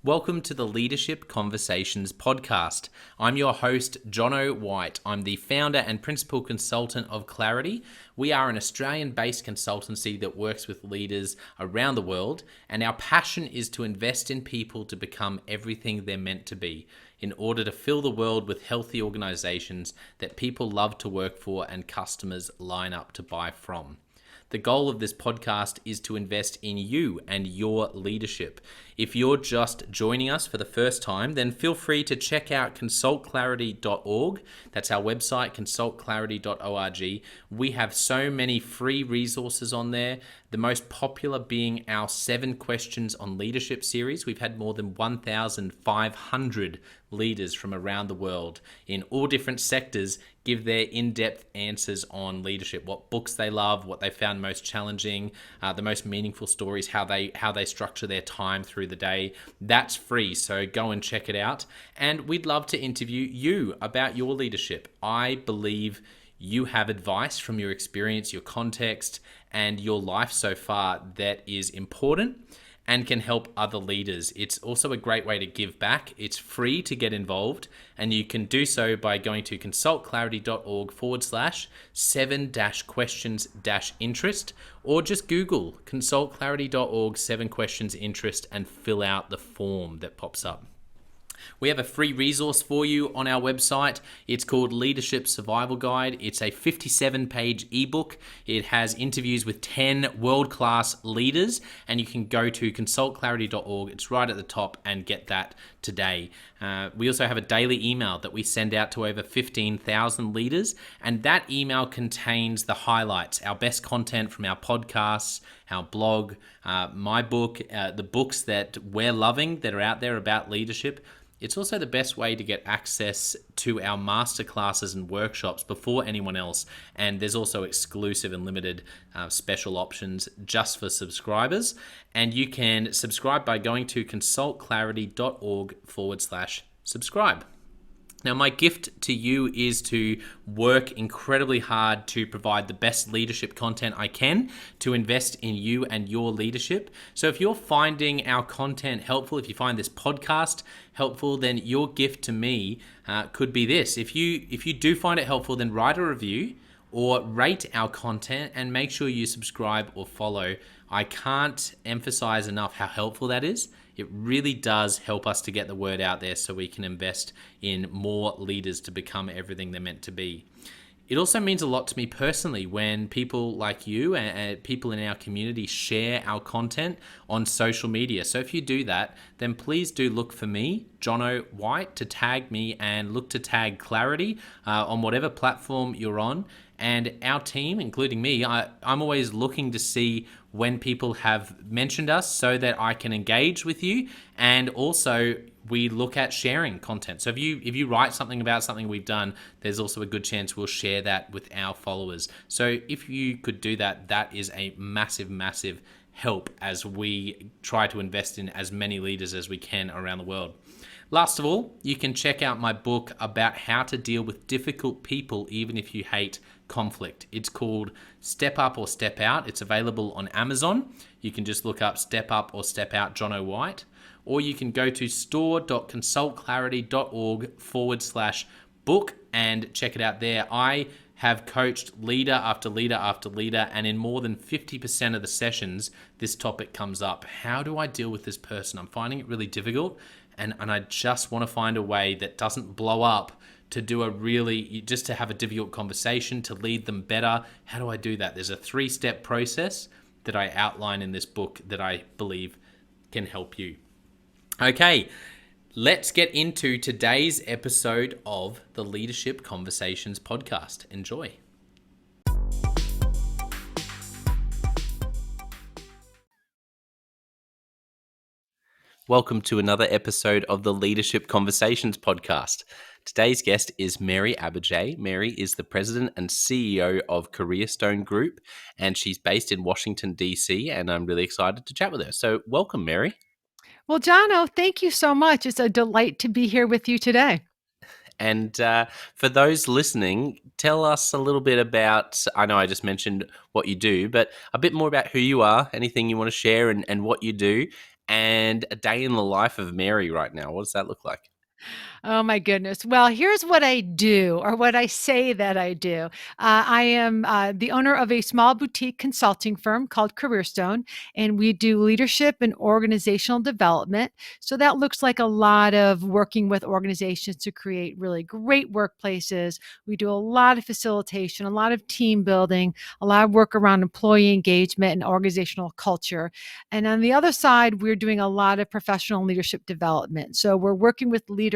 Welcome to the Leadership Conversations podcast. I'm your host, Jonno White. I'm the founder and principal consultant of Clarity. We are an Australian-based consultancy that works with leaders around the world, and our passion is to invest in people to become everything they're meant to be in order to fill the world with healthy organizations that people love to work for and customers line up to buy from. The goal of this podcast is to invest in you and your leadership. If you're just joining us for the first time, then feel free to check out consultclarity.org. That's our website, consultclarity.org. We have so many free resources on there, the most popular being our 7 Questions on Leadership series. We've had more than 1,500 leaders from around the world in all different sectors give their in-depth answers on leadership, what books they love, what they found most challenging, the most meaningful stories, how they structure their time through the day. That's free, so go and check it out. And we'd love to interview you about your leadership. I believe you have advice from your experience, your context, and your life so far that is important and can help other leaders. It's also a great way to give back. It's free to get involved, and you can do so by going to consultclarity.org/7-questions-interest, or just Google consultclarity.org 7 questions interest and fill out the form that pops up. We have a free resource for you on our website. It's called Leadership Survival Guide. It's a 57-page ebook. It has interviews with 10 world-class leaders, and you can go to consultclarity.org. It's right at the top, and get that today. We also have a daily email that we send out to over 15,000 leaders, and that email contains the highlights, our best content from our podcasts, our blog, my book, the books that we're loving that are out there about leadership. It's also the best way to get access to our masterclasses and workshops before anyone else. And there's also exclusive and limited special options just for subscribers. And you can subscribe by going to consultclarity.org/subscribe. Now, my gift to you is to work incredibly hard to provide the best leadership content I can to invest in you and your leadership. So if you're finding our content helpful, if you find this podcast helpful, then your gift to me could be this. If you do find it helpful, then write a review or rate our content and make sure you subscribe or follow. I can't emphasize enough how helpful that is. It really does help us to get the word out there so we can invest in more leaders to become everything they're meant to be. It also means a lot to me personally when people like you and people in our community share our content on social media. So if you do that, then please do look for me, Jonno White, to tag me, and look to tag Clarity on whatever platform you're on. And our team, including me, I'm always looking to see when people have mentioned us so that I can engage with you. And also we look at sharing content. So if you write something about something we've done, there's also a good chance we'll share that with our followers. So if you could do that, that is a massive, massive help as we try to invest in as many leaders as we can around the world. Last of all, you can check out my book about how to deal with difficult people even if you hate conflict. It's called Step Up or Step Out. It's available on Amazon. You can just look up Step Up or Step Out Jonno White, or you can go to store.consultclarity.org/book and check it out there. I have coached leader after leader after leader, and in more than 50% of the sessions, this topic comes up. How do I deal with this person? I'm finding it really difficult, and I just want to find a way that doesn't blow up to just to have a difficult conversation, to lead them better. How do I do that? There's a 3-step process that I outline in this book that I believe can help you. Okay, let's get into today's episode of the Leadership Conversations podcast. Enjoy. Welcome to another episode of the Leadership Conversations podcast. Today's guest is Mary Abbajay. Mary is the president and CEO of Careerstone Group, and she's based in Washington, D.C., and I'm really excited to chat with her. So welcome, Mary. Well, Jonno, thank you so much. It's a delight to be here with you today. And for those listening, tell us a little bit about, I know I just mentioned what you do, but a bit more about who you are, anything you want to share and what you do, and a day in the life of Mary right now. What does that look like? Oh my goodness. Well, here's what I do, or what I say that I do. I am the owner of a small boutique consulting firm called Careerstone, and we do leadership and organizational development. So that looks like a lot of working with organizations to create really great workplaces. We do a lot of facilitation, a lot of team building, a lot of work around employee engagement and organizational culture. And on the other side, we're doing a lot of professional leadership development. So we're working with leaders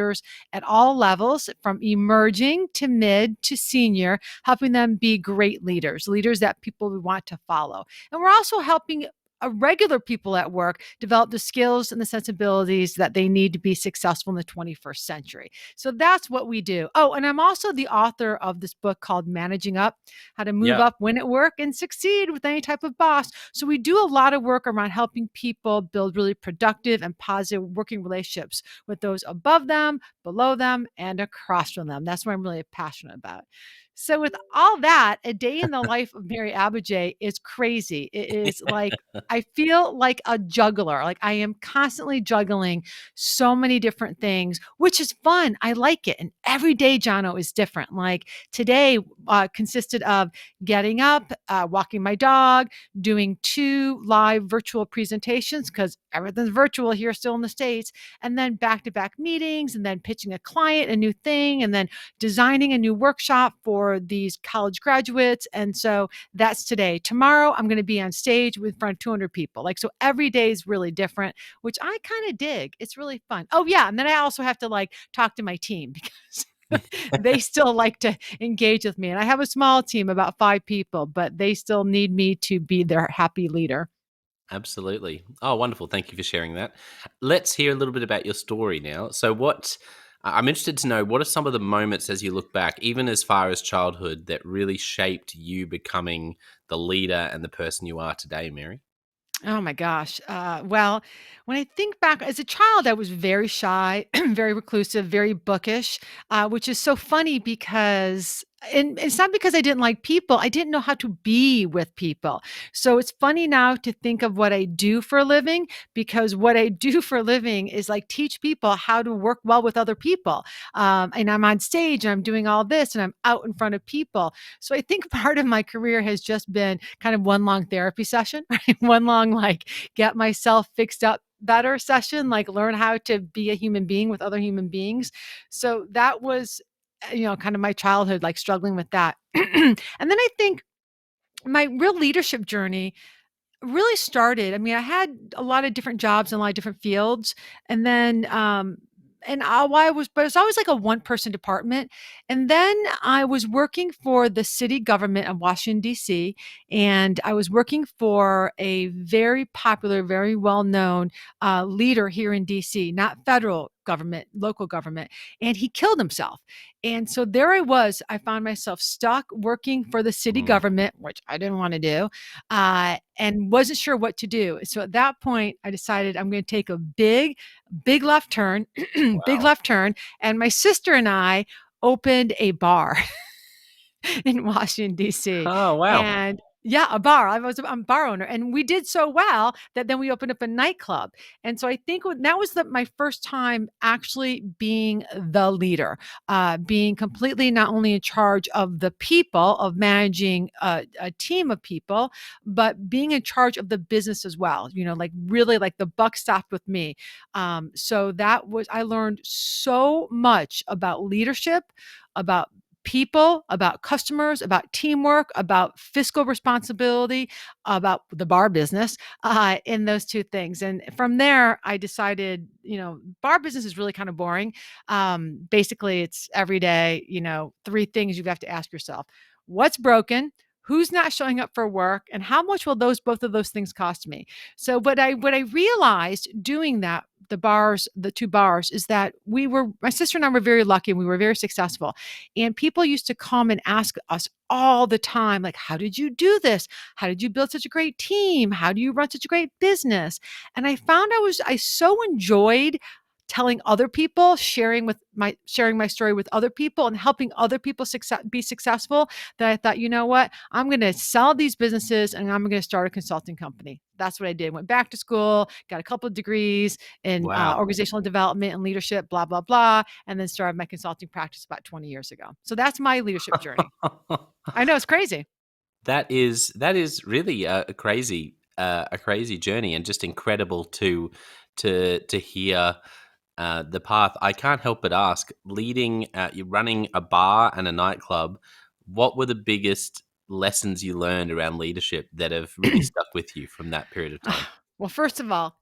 at all levels, from emerging to mid to senior, helping them be great leaders, leaders that people would want to follow. And we're also helping regular people at work develop the skills and the sensibilities that they need to be successful in the 21st century. So that's what we do. Oh, and I'm also the author of this book called Managing Up: How to Move Yeah. Up, Win at Work, and Succeed with Any Type of Boss. So we do a lot of work around helping people build really productive and positive working relationships with those above them, below them, and across from them. That's what I'm really passionate about. So, with all that, a day in the life of Mary Abbajay is crazy. It is like, I feel like a juggler. Like, I am constantly juggling so many different things, which is fun. I like it. And every day, Jonno, is different. Like today consisted of getting up, walking my dog, doing 2 live virtual presentations because everything's virtual here still in the States, and then back-to-back meetings, and then pitching a client a new thing, and then designing a new workshop for these college graduates. And so that's today. Tomorrow, I'm going to be on stage with in front of 200 people. Like, so every day is really different, which I kind of dig. It's really fun. Oh, yeah. And then I also have to like talk to my team because they still like to engage with me. And I have a small team, about 5 people, but they still need me to be their happy leader. Absolutely. Oh, wonderful. Thank you for sharing that. Let's hear a little bit about your story now. So, I'm interested to know, what are some of the moments as you look back, even as far as childhood, that really shaped you becoming the leader and the person you are today, Mary? Oh my gosh. Well, when I think back as a child, I was very shy, very reclusive, very bookish, which is so funny because, and it's not because I didn't like people, I didn't know how to be with people. So it's funny now to think of what I do for a living, because what I do for a living is like teach people how to work well with other people. And I'm on stage and I'm doing all this and I'm out in front of people. So I think part of my career has just been kind of one long therapy session, right? One long, like, get myself fixed up better session, like learn how to be a human being with other human beings. So that was, kind of my childhood, like struggling with that. And then I think my real leadership journey really started, I mean, I had a lot of different jobs in a lot of different fields, and then, while I was but it's always like a one-person department, and then I was working for the city government of Washington, DC, and I was working for a very popular, very well-known, leader here in DC, not federal government, local government, and he killed himself. And so there I was, I found myself stuck working for the city Mm, government, which I didn't wanna do, and wasn't sure what to do. So at that point, I decided I'm going to take a big left turn, big wow. left turn. And my sister and I opened a bar in Washington, D.C. Oh, wow. And yeah, a bar. I'm a bar owner, and we did so well that then we opened up a nightclub. And so I think that was my first time actually being the leader, being completely not only in charge of the people, of managing a team of people, but being in charge of the business as well. Like really, like the buck stopped with me. So I learned so much about leadership, about people, about customers, about teamwork, about fiscal responsibility, about the bar business, in those 2 things. And from there, I decided, bar business is really kind of boring. Basically, it's every day, 3 things you have to ask yourself: what's broken? Who's not showing up for work, and how much will both of those things cost me? So what I realized doing that, the 2 bars, is that my sister and I were very lucky and we were very successful. And people used to come and ask us all the time, like, how did you do this? How did you build such a great team? How do you run such a great business? And I found I so enjoyed telling other people, sharing my story with other people and helping other people be successful, that I thought, you know what, I'm going to sell these businesses and I'm going to start a consulting company. That's what I did. Went back to school, got a couple of degrees in Wow. organizational development and leadership, blah, blah, blah, and then started my consulting practice about 20 years ago. So that's my leadership journey. I know, it's crazy. That is really a crazy journey, and just incredible to hear the path. I can't help but ask, you're running a bar and a nightclub. What were the biggest lessons you learned around leadership that have really stuck with you from that period of time? Well, first of all,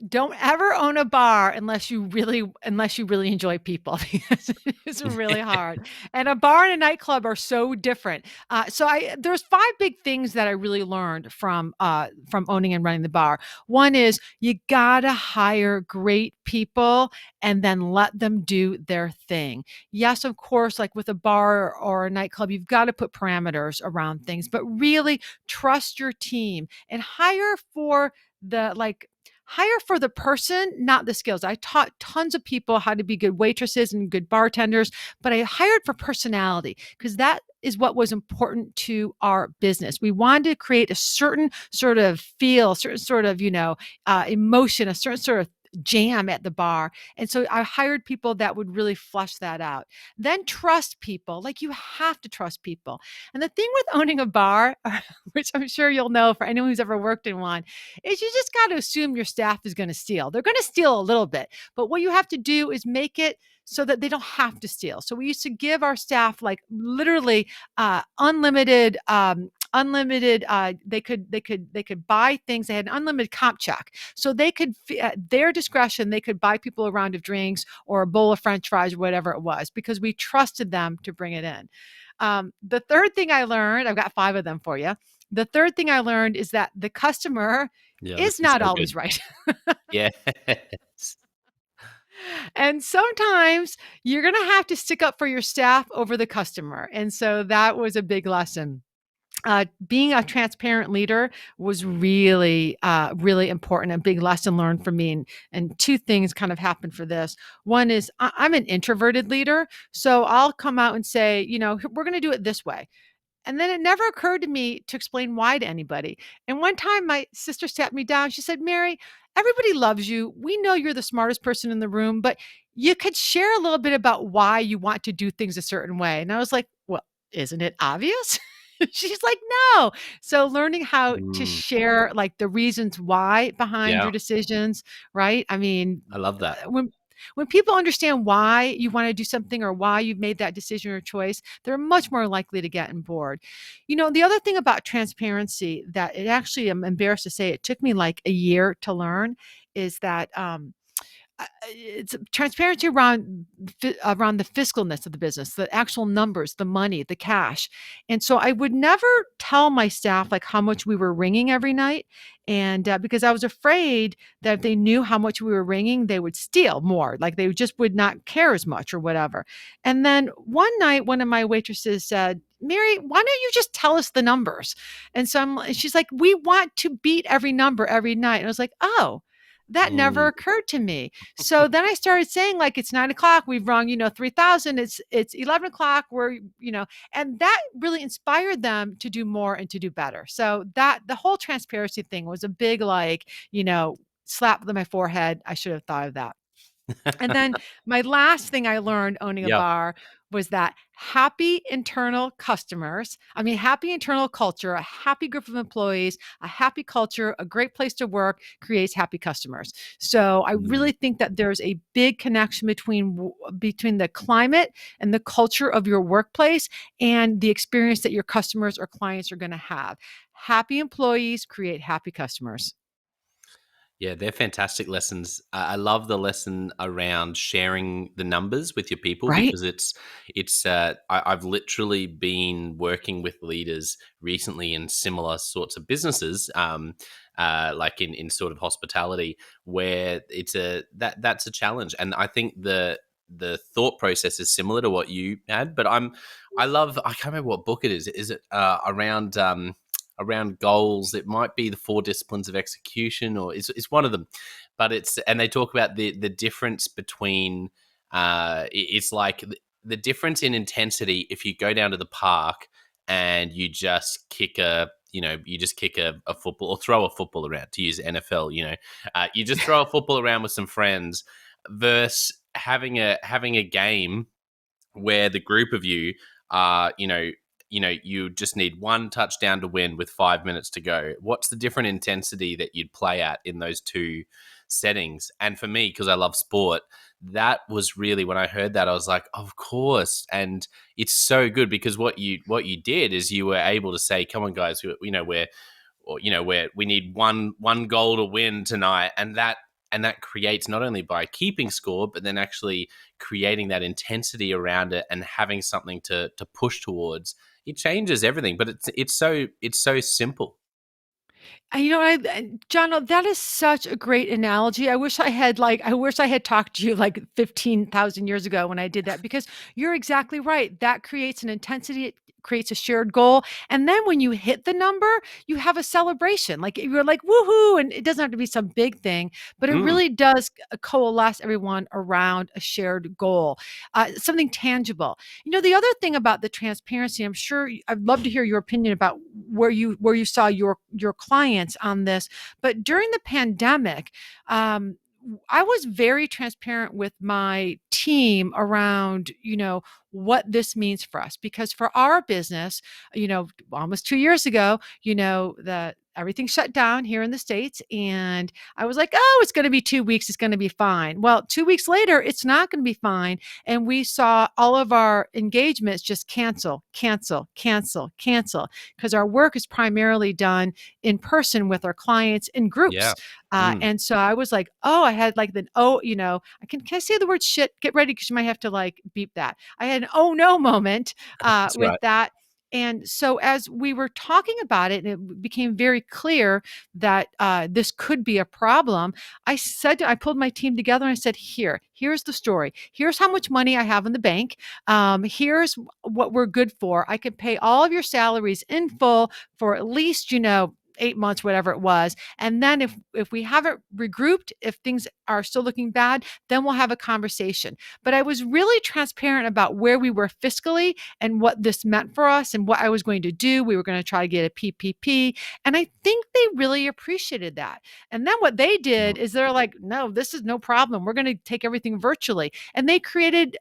don't ever own a bar unless you really enjoy people, because it's really hard. And a bar and a nightclub are so different. There's five big things that I really learned from owning and running the bar. One is you gotta hire great people and then let them do their thing. Yes, of course, like with a bar or a nightclub, you've got to put parameters around things, but really trust your team and hire for the person, not the skills. I taught tons of people how to be good waitresses and good bartenders, but I hired for personality because that is what was important to our business. We wanted to create a certain sort of feel, certain sort of, emotion, a certain sort of jam at the bar. And so I hired people that would really flush that out. Then trust people. Like, you have to trust people. And the thing with owning a bar, which I'm sure you'll know for anyone who's ever worked in one, is you just got to assume your staff is going to steal. They're going to steal a little bit, but what you have to do is make it so that they don't have to steal. So we used to give our staff like literally unlimited they could buy things. They had an unlimited comp check, so they could at their discretion they could buy people a round of drinks or a bowl of french fries or whatever it was, because we trusted them to bring it in. The third thing I learned, I've got five of them for you. The third thing I learned is that the customer Yeah, is this is not so good. always right. Yes. And sometimes you're going to have to stick up for your staff over the customer. And so that was a big lesson. Being a transparent leader was really, really important. A big lesson learned for me. And two things kind of happened for this. One is I'm an introverted leader. So I'll come out and say, we're going to do it this way. And then it never occurred to me to explain why to anybody. And one time my sister sat me down. She said, Mary, everybody loves you. We know you're the smartest person in the room, but you could share a little bit about why you want to do things a certain way. And I was like, well, isn't it obvious? She's like, no. So learning how to Mm, share like the reasons why behind yeah, your decisions, right? I mean, I love that. when people understand why you want to do something or why you've made that decision or choice, they're much more likely to get on board. The other thing about transparency that it actually, I'm embarrassed to say, it took me like a year to learn, is that it's transparency around the fiscalness of the business, the actual numbers, the money, the cash. And so I would never tell my staff like how much we were ringing every night, and because I was afraid that if they knew how much we were ringing, they would steal more, like they just would not care as much or whatever. And then one night, one of my waitresses said, Mary, why don't you just tell us the numbers? And she's like, we want to beat every number every night. And I was like, oh, that never Mm. occurred to me. So then I started saying, like, it's 9 o'clock, we've rung, 3,000, it's 11 o'clock, and that really inspired them to do more and to do better. So that the whole transparency thing was a big, like, slap on my forehead. I should have thought of that. And then my last thing I learned owning a Yeah. bar was that happy internal culture, a happy group of employees, a happy culture, a great place to work creates happy customers. So I Mm. really think that there's a big connection between the climate and the culture of your workplace and the experience that your customers or clients are going to have. Happy employees create happy customers. Yeah, they're fantastic lessons. I love the lesson around sharing the numbers with your people, Right? because I've literally been working with leaders recently in similar sorts of businesses, like in sort of hospitality, where that's a challenge. And I think the thought process is similar to what you had, but I can't remember what book it is. Is it around around goals. It might be the 4 disciplines of execution, or it's one of them. But and they talk about the difference between it's like the difference in intensity if you go down to the park and you just kick a football or throw a football around, to use NFL. You just throw a football around with some friends versus having a game where the group of you are, you just need one touchdown to win with 5 minutes to go. What's the different intensity that you'd play at in those two settings? And for me, because I love sport, that was really, when I heard that, I was like, of course. And it's so good because what you did is you were able to say, come on, guys, we need one goal to win tonight, and that creates, not only by keeping score, but then actually creating that intensity around it and having something to push towards. It changes everything, but it's so simple. John, that is such a great analogy. I wish I had talked to you like 15,000 years ago when I did that, because you're exactly right. That creates an intensity. It creates a shared goal. And then when you hit the number, you have a celebration. Like you're like, woohoo. And it doesn't have to be some big thing, but it Mm, really does coalesce everyone around a shared goal, something tangible. The other thing about the transparency, I'd love to hear your opinion about where you saw your clients on this. But during the pandemic, I was very transparent with my team around, what this means for us, because for our business, almost 2 years ago, that everything shut down here in the States. And I was like, oh, it's going to be 2 weeks. It's going to be fine. Well, 2 weeks later, it's not going to be fine. And we saw all of our engagements just cancel, cancel, cancel, cancel, because our work is primarily done in person with our clients in yeah. groups. Mm, And so I was like, oh, I had like can I say the word shit? Get ready, because you might have to like beep that. I had an oh no moment that's with right. that. And so as we were talking about it, and it became very clear that this could be a problem, I pulled my team together and I said, here's the story. Here's how much money I have in the bank. Here's what we're good for. I could pay all of your salaries in full for at least, 8 months, whatever it was. And then if we haven't regrouped, if things are still looking bad, then we'll have a conversation. But I was really transparent about where we were fiscally and what this meant for us and what I was going to do. We were going to try to get a PPP. And I think they really appreciated that. And then what they Mm, did is they're like, no, this is no problem. We're going to take everything virtually. And they took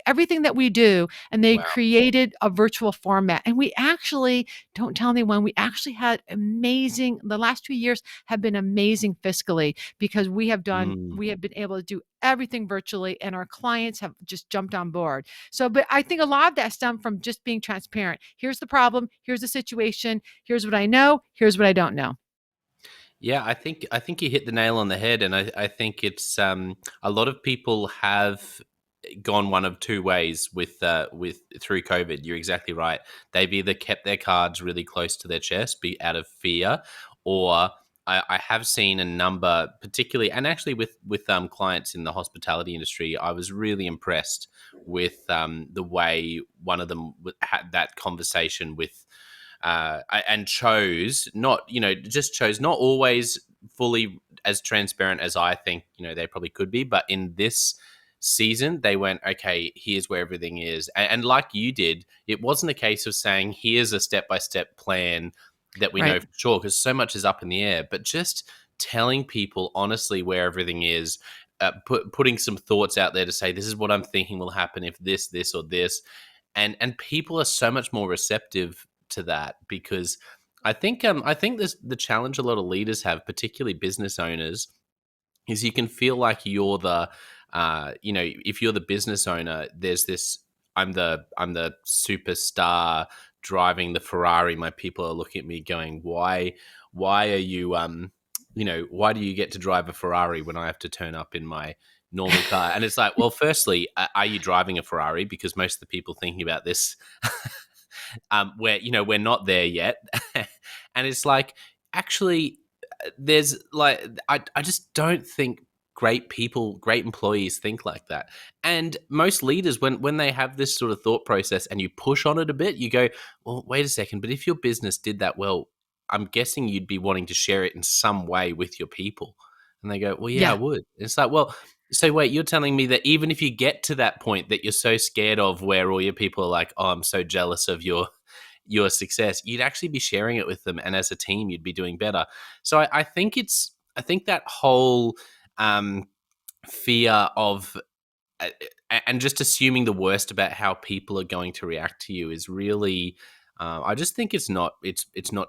everything that we do and they wow. created a virtual format. And we actually, don't tell anyone, we actually had the last 2 years have been amazing fiscally, because Mm. we have been able to do everything virtually, and our clients have just jumped on board. So, but I think a lot of that stemmed from just being transparent. Here's the problem. Here's the situation. Here's what I know. Here's what I don't know. Yeah, I think you hit the nail on the head, and I think it's a lot of people have gone one of two ways with through COVID. You're exactly right. They've either kept their cards really close to their chest, be out of fear, or I have seen a number, particularly, and actually with clients in the hospitality industry. I was really impressed with the way one of them had that conversation with and chose not, just chose not always fully as transparent as I think, they probably could be, but in this season they went, okay, here's where everything is, and like you did, it wasn't a case of saying here's a step-by-step plan that we know Right. for sure, because so much is up in the air, but just telling people honestly where everything is, putting some thoughts out there to say this is what I'm thinking will happen if this or this, and people are so much more receptive to that, because I think this the challenge a lot of leaders have, particularly business owners, is you can feel like you're the if you're the business owner, there's this, I'm the superstar driving the Ferrari. My people are looking at me going, why are you why do you get to drive a Ferrari when I have to turn up in my normal car? And it's like, well, firstly, are you driving a Ferrari? Because most of the people thinking about this, we're not there yet. And it's like, actually, there's like, I just don't think great people, great employees think like that. And most leaders, when they have this sort of thought process and you push on it a bit, you go, well, wait a second, but if your business did that well, I'm guessing you'd be wanting to share it in some way with your people. And they go, well, yeah, I Yeah. would. It's like, well, so wait, you're telling me that even if you get to that point that you're so scared of where all your people are like, oh, I'm so jealous of your success, you'd actually be sharing it with them, and as a team, you'd be doing better. So I think that whole um, fear of uh, and just assuming the worst about how people are going to react to you is really I just think it's not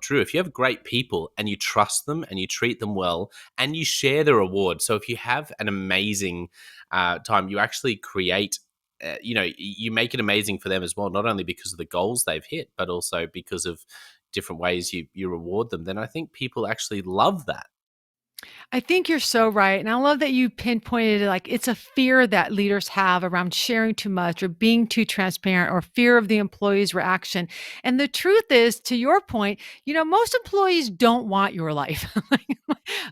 true. If you have great people and you trust them and you treat them well and you share the reward, so if you have an amazing time, you actually create you make it amazing for them as well, not only because of the goals they've hit but also because of different ways you reward them, then I think people actually love that. I think you're so right. And I love that you pinpointed it, like it's a fear that leaders have around sharing too much or being too transparent or fear of the employee's reaction. And the truth is, to your point, most employees don't want your life.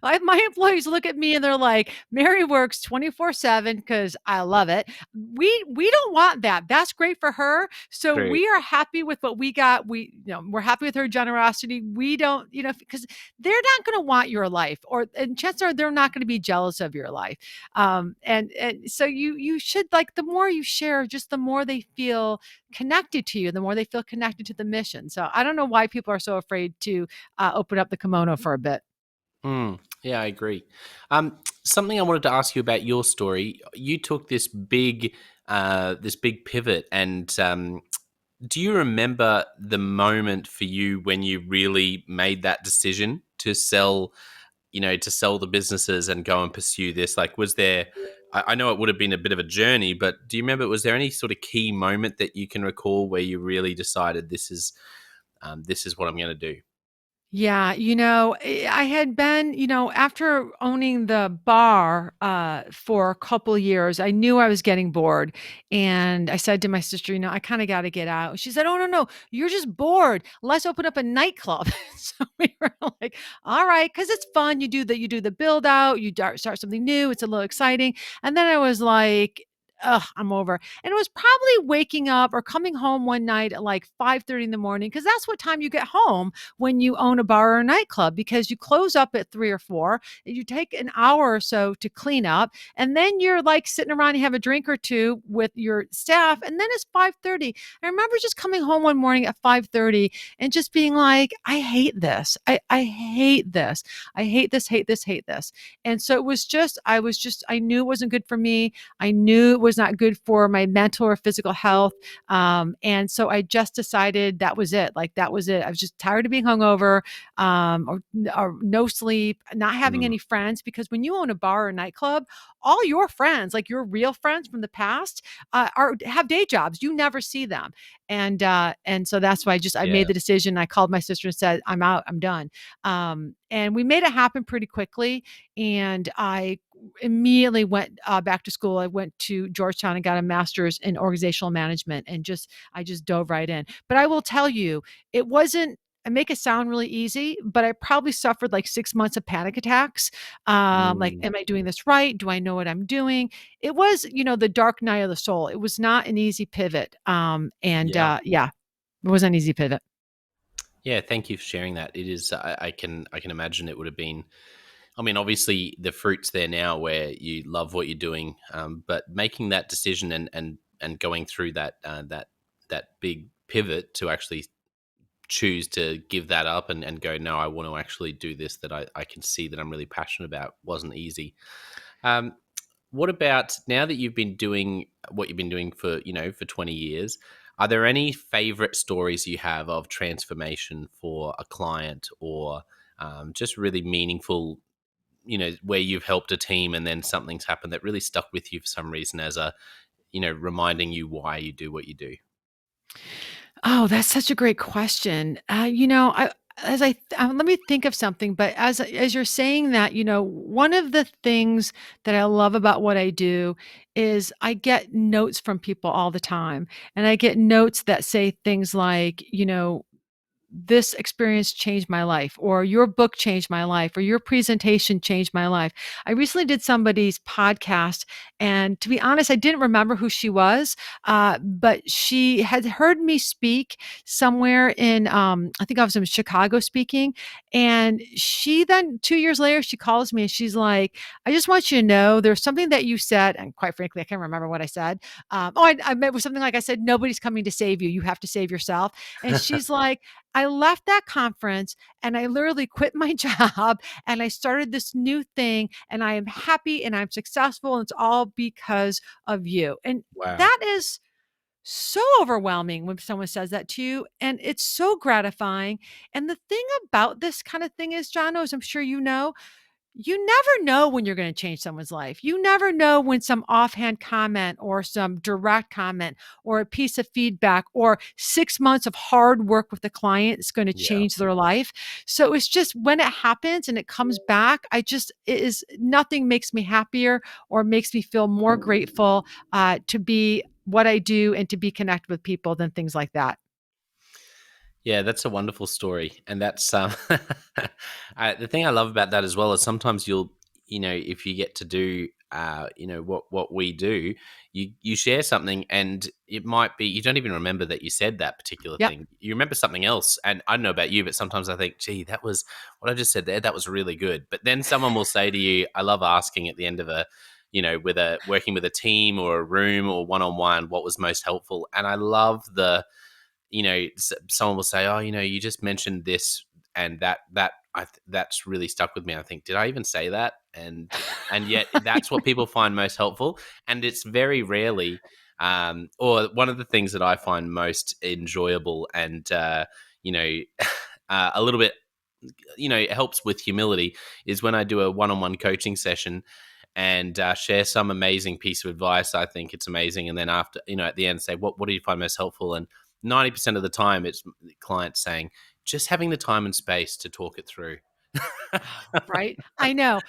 My employees look at me and they're like, Mary works 24/7 because I love it. We don't want that. That's great for her. So True. we are happy with what we got. We're happy with her generosity. We don't, because they're not going to want your life, and chances are they're not going to be jealous of your life. And so you should, like, the more you share, just the more they feel connected to you, the more they feel connected to the mission. So I don't know why people are so afraid to open up the kimono for a bit. Yeah, I agree. Something I wanted to ask you about your story. You took this big pivot, and do you remember the moment for you when you really made that decision to sell, to sell the businesses and go and pursue this? Like, was there? I know it would have been a bit of a journey, but do you remember? Was there any sort of key moment that you can recall where you really decided this is what I'm going to do? Yeah, I had been, after owning the bar for a couple years, I knew I was getting bored. And I said to my sister, I kind of got to get out. She said, oh, no, no, you're just bored. Let's open up a nightclub. So we were like, all right, because it's fun. You do the build out, start something new. It's a little exciting. And then I was like, ugh, I'm over. And it was probably waking up or coming home one night at like 5:30 in the morning, because that's what time you get home when you own a bar or a nightclub, because you close up at 3 or 4, and you take an hour or so to clean up, and then you're like sitting around, you have a drink or two with your staff, and then it's 5:30. I remember just coming home one morning at 5:30 and just being like, I hate this. I hate this. I hate this, hate this, hate this. And so I knew it wasn't good for me. I knew it was not good for my mental or physical health. And so I just decided that was it. Like, that was it. I was just tired of being hungover, or no sleep, not having Mm, any friends. Because when you own a bar or a nightclub, all your friends, like your real friends from the past, have day jobs. You never see them. And so that's why I made yeah. the decision. I called my sister and said, I'm out, I'm done. And we made it happen pretty quickly. And I immediately went back to school. I went to Georgetown and got a master's in organizational management, and I just dove right in. But I will tell you, it wasn't. I make it sound really easy, but I probably suffered like 6 months of panic attacks. Like, Mm, am I doing this right? Do I know what I'm doing? It was, the dark night of the soul. It was not an easy pivot. And yeah. Yeah, it was an easy pivot. Yeah, thank you for sharing that. It is. I can imagine it would have been. I mean, obviously, the fruits there now, where you love what you're doing, but making that decision and going through that big pivot to actually choose to give that up and go, no, I want to actually do this that I can see that I'm really passionate about, wasn't easy. Um, what about now that you've been doing what you've been doing for, for 20 years? Are there any favorite stories you have of transformation for a client, or just really meaningful, where you've helped a team and then something's happened that really stuck with you for some reason as a, reminding you why you do what you do? Oh, that's such a great question. Let me think of something. But as you're saying that, one of the things that I love about what I do is I get notes from people all the time, and I get notes that say things like, this experience changed my life, or your book changed my life, or your presentation changed my life. I recently did somebody's podcast, and to be honest, I didn't remember who she was, but she had heard me speak somewhere in, I think I was in Chicago speaking. And she then 2 years later, she calls me and she's like, I just want you to know there's something that you said. And quite frankly, I can't remember what I said. I meant was something like I said, nobody's coming to save you. You have to save yourself. And she's like, I left that conference and I literally quit my job and I started this new thing and I am happy and I'm successful. And it's all because of you. And Wow. that is so overwhelming when someone says that to you, and it's so gratifying. And the thing about this kind of thing is, John, as I'm sure you never know when you're going to change someone's life. You never know when some offhand comment or some direct comment or a piece of feedback or 6 months of hard work with the client is going to Yeah. change their life. So it's just when it happens and it comes back, it is nothing makes me happier or makes me feel more grateful to be what I do and to be connected with people than things like that. Yeah, that's a wonderful story, and that's the thing I love about that as well is sometimes if you get to do, what we do, you share something, and it might be you don't even remember that you said that particular Yep. thing. You remember something else, and I don't know about you, but sometimes I think, gee, that was what I just said there. That was really good. But then someone will say to you, I love asking at the end of with a working with a team or a room or one on one, what was most helpful, and I love someone will say, "Oh, you just mentioned this and that's really stuck with me." I think, did I even say that? And yet that's what people find most helpful, and it's very rarely, or one of the things that I find most enjoyable and you know, a little bit, it helps with humility is when I do a one-on-one coaching session and share some amazing piece of advice. I think it's amazing. And then after, at the end, say, what do you find most helpful? And 90% of the time, it's clients saying, just having the time and space to talk it through. Right? I know.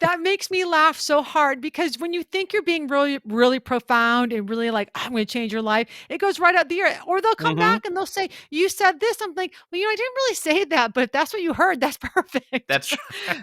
That makes me laugh so hard because when you think you're being really, really profound and really like, I'm going to change your life, it goes right out the ear. Or they'll come Hmm. back and they'll say, you said this. I'm like, well, I didn't really say that, but if that's what you heard, that's perfect. That's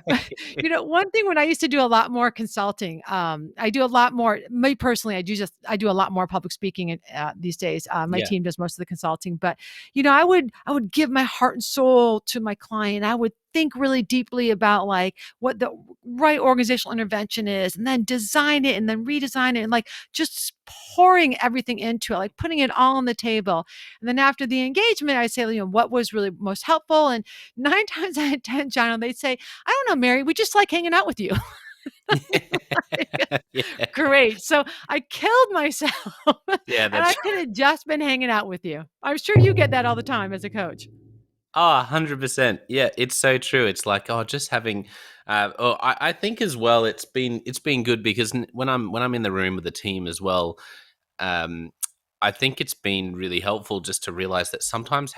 But, right. one thing when I used to do a lot more consulting, I do a lot more, me personally, I do a lot more public speaking these days. My Yeah. team does most of the consulting, but I would give my heart and soul to my client. I would think really deeply about like what the right organizational intervention is and then design it and then redesign it and like just pouring everything into it, like putting it all on the table. And then after the engagement, I say, what was really most helpful? And 9 times out of 10, John, they'd say, I don't know, Mary, we just like hanging out with you. Like, Yeah. great. So I killed myself and Yeah, I that's could have just been hanging out with you. I'm sure you get that all the time as a coach. Oh, 100%. Yeah, it's so true. It's like, oh, just having I think as well it's been good because when I'm in the room with the team as well, um I think it's been really helpful just to realize that sometimes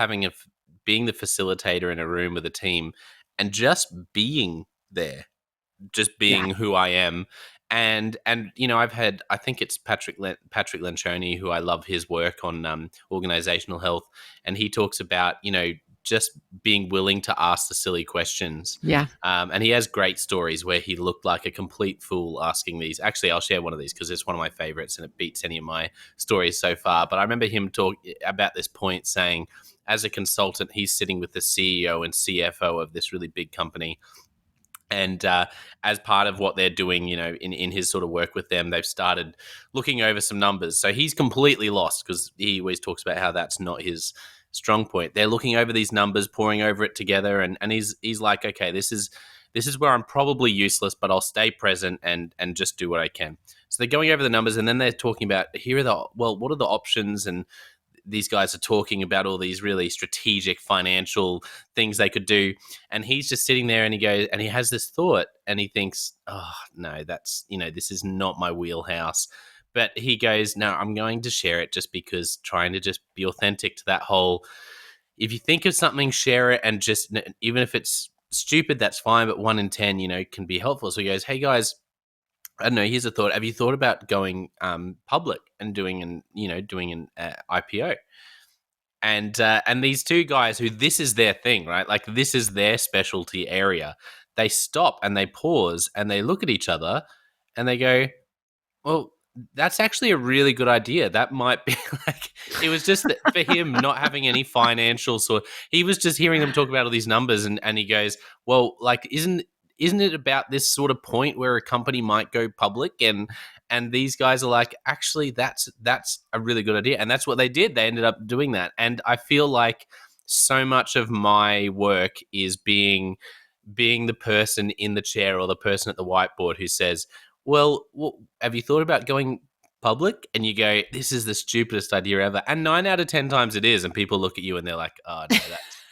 being the facilitator in a room with a team and just being there, just Yeah. being who I am. And I've had, I think it's Patrick Lencioni, who I love his work on organizational health, and he talks about just being willing to ask the silly questions. Yeah. And he has great stories where he looked like a complete fool asking these. Actually, I'll share one of these because it's one of my favorites and it beats any of my stories so far. But I remember him talk about this point saying, as a consultant, he's sitting with the CEO and CFO of this really big company, and as part of what they're doing, in his sort of work with them, they've started looking over some numbers. So he's completely lost because he always talks about how that's not his strong point. They're looking over these numbers, poring over it together, and he's like, okay, this is where I'm probably useless, but I'll stay present and just do what I can. So they're going over the numbers, and then they're talking about what are the options, and these guys are talking about all these really strategic financial things they could do, and he's just sitting there and he goes and he has this thought and he thinks, oh no, this is not my wheelhouse. But he goes, no, I'm going to share it, just because, trying to just be authentic to that whole, if you think of something, share it, and just, even if it's stupid, that's fine, but 1 in 10 can be helpful. So he goes, hey guys, I don't know. Here's a thought. Have you thought about going public and doing an IPO? And these two guys who this is their thing, right? Like this is their specialty area. They stop and they pause and they look at each other and they go, well, that's actually a really good idea. That might be like, it was just that for him not having any financial sort, he was just hearing them talk about all these numbers, and he goes, well, like, isn't it about this sort of point where a company might go public? And these guys are like, actually, that's a really good idea. And that's what they did. They ended up doing that. And I feel like so much of my work is being the person in the chair or the person at the whiteboard who says, well, have you thought about going public? And you go, this is the stupidest idea ever. And 9 out of 10 times it is. And people look at you and they're like, oh, no,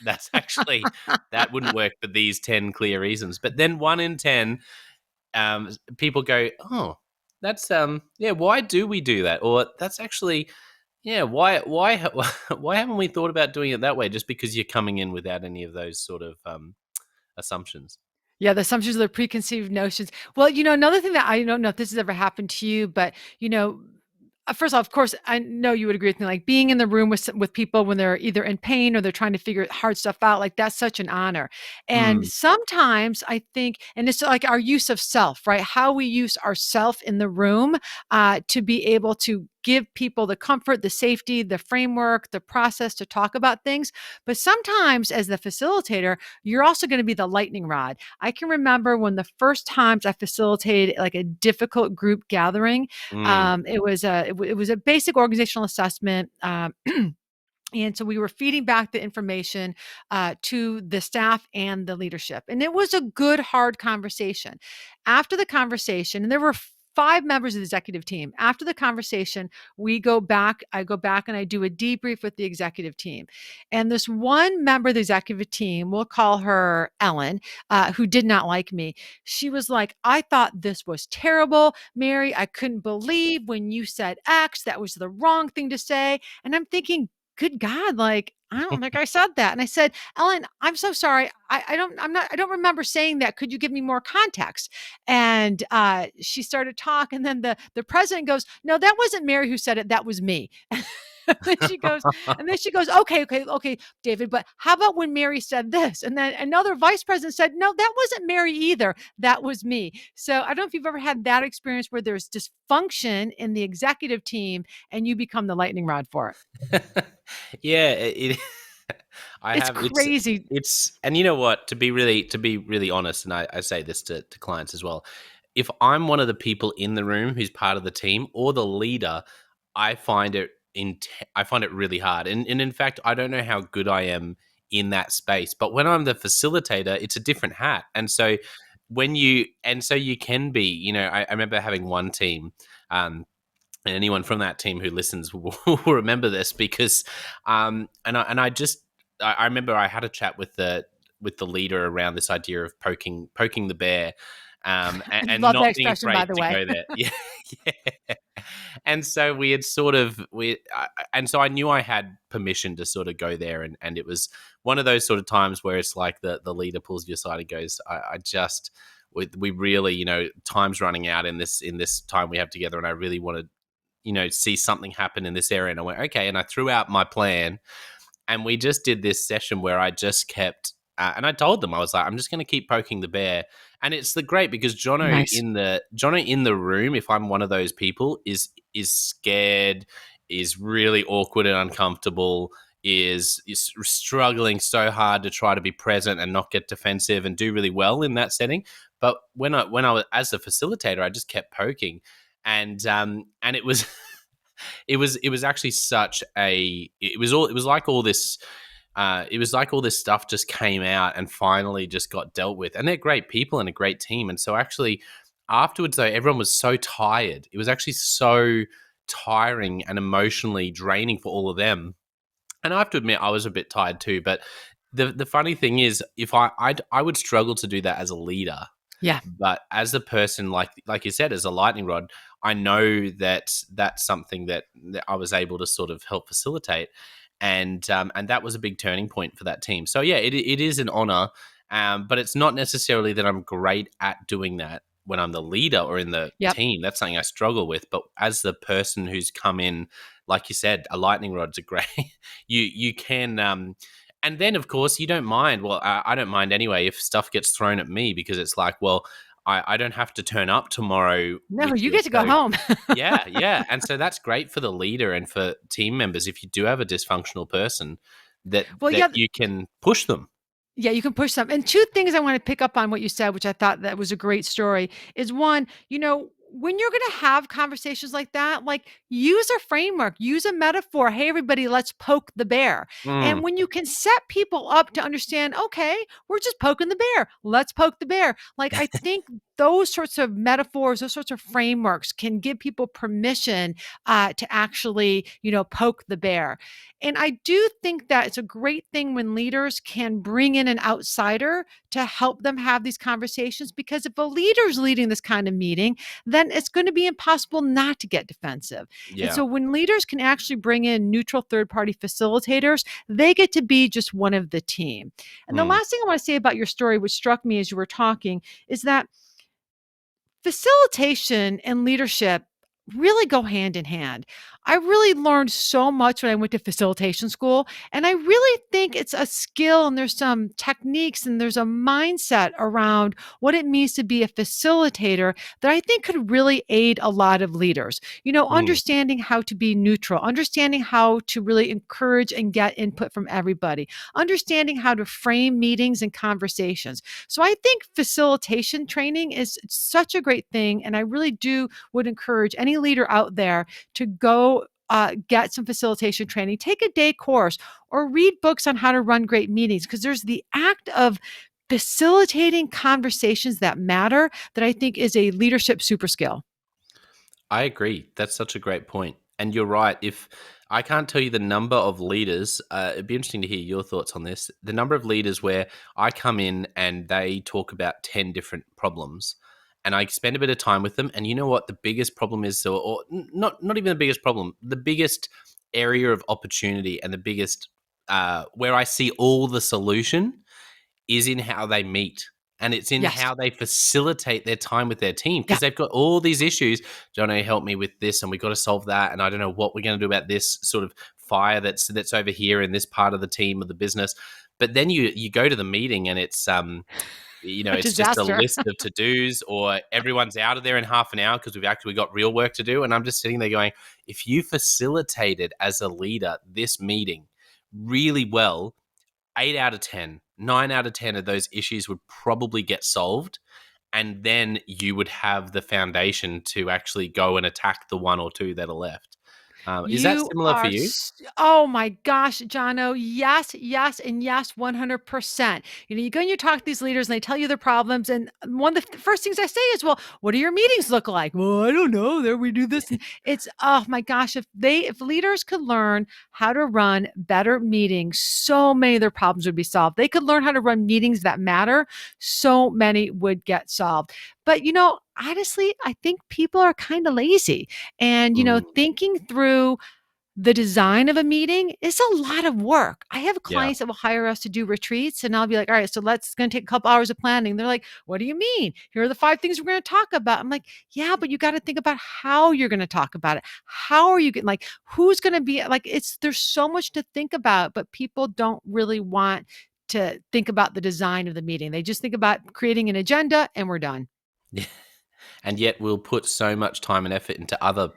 that's actually, that wouldn't work for these 10 clear reasons. But then 1 in 10, people go, oh, that's, yeah, why do we do that? Or that's actually, yeah, why haven't we thought about doing it that way? Just because you're coming in without any of those sort of assumptions. Yeah, the assumptions are the preconceived notions. Well, another thing that I don't know if this has ever happened to you, but first off, of course, I know you would agree with me. Like being in the room with people when they're either in pain or they're trying to figure hard stuff out, like that's such an honor. And Mm, sometimes I think, and it's like our use of self, right? How we use ourself in the room to be able to give people the comfort, the safety, the framework, the process to talk about things. But sometimes, as the facilitator, you're also going to be the lightning rod. I can remember when the first times I facilitated like a difficult group gathering. mm. It was a basic organizational assessment. And so we were feeding back the information to the staff and the leadership. And it was a good, hard conversation. After the conversation, and there were 5 members of the executive team. After the conversation, I go back and I do a debrief with the executive team. And this one member of the executive team, we'll call her Ellen, who did not like me. She was like, I thought this was terrible. Mary, I couldn't believe when you said X, that was the wrong thing to say. And I'm thinking, good God, like, I don't think I said that. And I said, Ellen, I'm so sorry. I don't remember saying that. Could you give me more context? And she started talk. And then the president goes, no, that wasn't Mary who said it. That was me. And then she goes, okay, David, but how about when Mary said this? And then another vice president said, no, that wasn't Mary either. That was me. So I don't know if you've ever had that experience where there's dysfunction in the executive team and you become the lightning rod for it. Yeah, I It's have. crazy. And you know what? To be really honest, and I say this to clients as well. If I'm one of the people in the room who's part of the team or the leader, I find it I find it really hard. And in fact, I don't know how good I am in that space. But when I'm the facilitator, it's a different hat. And so you can be. I remember having one team. And anyone from that team who listens will remember this because I remember I had a chat with the leader around this idea of poking the bear, I and love that not being expression, by afraid the to way. go there. Yeah, yeah. And so we had sort of and so I knew I had permission to sort of go there, and it was one of those sort of times where it's like the leader pulls you aside and goes, I just we really, time's running out in this time we have together, and I really want to see something happen in this area. And I went, okay. And I threw out my plan, and we just did this session where I just kept, and I told them, I was like, I'm just going to keep poking the bear. And it's great because Nice. Jono in the room, if I'm one of those people, is scared, is really awkward and uncomfortable, is struggling so hard to try to be present and not get defensive and do really well in that setting. But when I was as the facilitator, I just kept poking, and it was it was actually such a it was like all this stuff just came out and finally just got dealt with. And they're great people and a great team. And so actually afterwards though, everyone was so tired. It was actually so tiring and emotionally draining for all of them. And I have to admit I was a bit tired too. But the funny thing is, if I would struggle to do that as a leader, Yeah. but as a person, like you said, as a lightning rod, I know that that's something that I was able to sort of help facilitate, and that was a big turning point for that team. So yeah, it is an honor, but it's not necessarily that I'm great at doing that. when I'm the leader or in the Yep. team, that's something I struggle with. But as the person who's come in, like you said, a lightning rod's a great. You can. And then, of course, you don't mind. Well, I don't mind anyway if stuff gets thrown at me, because it's like, well, I don't have to turn up tomorrow No, with you you. get to go So home. yeah, yeah. And so that's great for the leader and for team members if you do have a dysfunctional person, that Well, yeah, you can push them. yeah, you can push some. And two things I want to pick up on what you said, which I thought that was a great story, is one, when you're going to have conversations like that, like use a framework, use a metaphor. Hey, everybody, let's poke the bear. Mm, And when you can set people up to understand, okay, we're just poking the bear. Let's poke the bear. Like, I think those sorts of metaphors, those sorts of frameworks can give people permission to actually, poke the bear. And I do think that it's a great thing when leaders can bring in an outsider to help them have these conversations, because if a leader is leading this kind of meeting, then it's going to be impossible not to get defensive. And yeah. so when leaders can actually bring in neutral third party facilitators, they get to be just one of the team. And the Mm, last thing I want to say about your story, which struck me as you were talking, is that facilitation and leadership really go hand in hand. I really learned so much when I went to facilitation school, and I really think it's a skill and there's some techniques and there's a mindset around what it means to be a facilitator that I think could really aid a lot of leaders. mm. Understanding how to be neutral, understanding how to really encourage and get input from everybody, understanding how to frame meetings and conversations. So I think facilitation training is such a great thing. And I really would encourage any leader out there to go get some facilitation training, take a day course, or read books on how to run great meetings, because there's the act of facilitating conversations that matter that I think is a leadership super skill. I agree. That's such a great point. And you're right. If I can't tell you the number of leaders, it'd be interesting to hear your thoughts on this. The number of leaders where I come in and they talk about 10 different problems, and I spend a bit of time with them. And you know what the biggest problem is? Not even the biggest problem, the biggest area of opportunity, and the biggest where I see all the solution is in how they meet, and it's in Yes. how they facilitate their time with their team, Yeah. because they've got all these issues. Johnny, help me with this, and we've got to solve that, and I don't know what we're going to do about this sort of fire that's over here in this part of the team of the business. But then you go to the meeting, and it's A it's just a disaster. list of to-dos, or everyone's out of there in half an hour because we've actually got real work to do. And I'm just sitting there going, if you facilitated as a leader this meeting really well, 8 out of 10, 9 out of 10 of those issues would probably get solved. And then you would have the foundation to actually go and attack the one or two that are left. Is that You similar for are, you? oh my gosh, Jono. Yes, yes, and yes, 100%. You go and you talk to these leaders and they tell you their problems. And one of the first things I say is, well, what do your meetings look like? Well, I don't know. There we do this. And it's, oh my gosh, if leaders could learn how to run better meetings, so many of their problems would be solved. They could learn how to run meetings that matter, so many would get solved. But honestly, I think people are kind of lazy. And, Mm, thinking through the design of a meeting is a lot of work. I have yeah. clients that will hire us to do retreats, and I'll be like, all right, so it's going to take a couple hours of planning. They're like, what do you mean? Here are the 5 things we're going to talk about. I'm like, yeah, but you got to think about how you're going to talk about it. How are you getting, like, who's going to be like, there's so much to think about, but people don't really want to think about the design of the meeting. They just think about creating an agenda and we're done. Yeah. And yet we'll put so much time and effort into other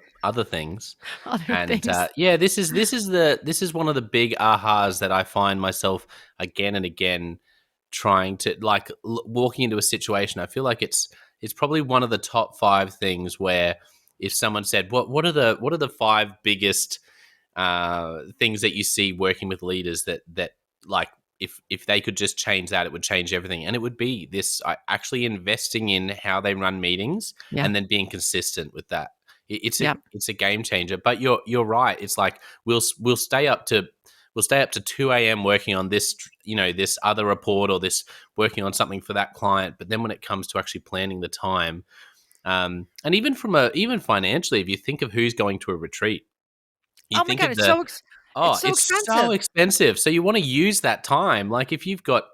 things. Other And things. yeah, this is one of the big ahas that I find myself again and again trying to, like, walking into a situation. I feel like it's probably one of the top five things where if someone said, what are the five biggest things that you see working with leaders that like, if they could just change that, it would change everything. And it would be this, actually investing in how they run meetings, Yeah. and then being consistent with that. Yeah. It's a game changer. But you're right. It's like we'll stay up to 2 a.m. working on this, this other report, or this working on something for that client. But then when it comes to actually planning the time, and even even financially, if you think of who's going to a retreat, you Oh my think God, of it's the so Oh, It's so it's so expensive. expensive. So you want to use that time. Like if you've got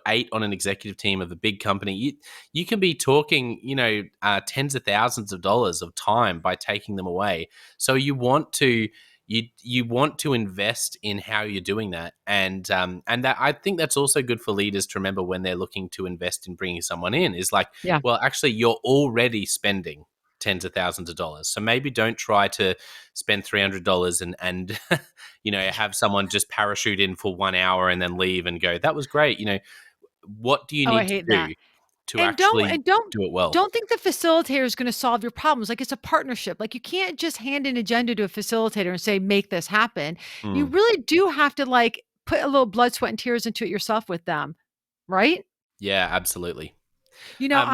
8 on an executive team of a big company, you can be talking, tens of thousands of dollars of time by taking them away. So you want to invest in how you're doing that, and that I think that's also good for leaders to remember when they're looking to invest in bringing someone in. Is like, Yeah. well, actually, you're already spending tens of thousands of dollars, so maybe don't try to spend $300 and have someone just parachute in for 1 hour and then leave and go, that was great. What do you Oh, I need to hate that. do to And don't actually and don't do it well? don't think the facilitator is going to solve your problems. Like it's a partnership. Like you can't just hand an agenda to a facilitator and say, make this happen. You Mm. really do have to like put a little blood, sweat, and tears into it yourself with them. Right? Yeah, absolutely. You know, Um,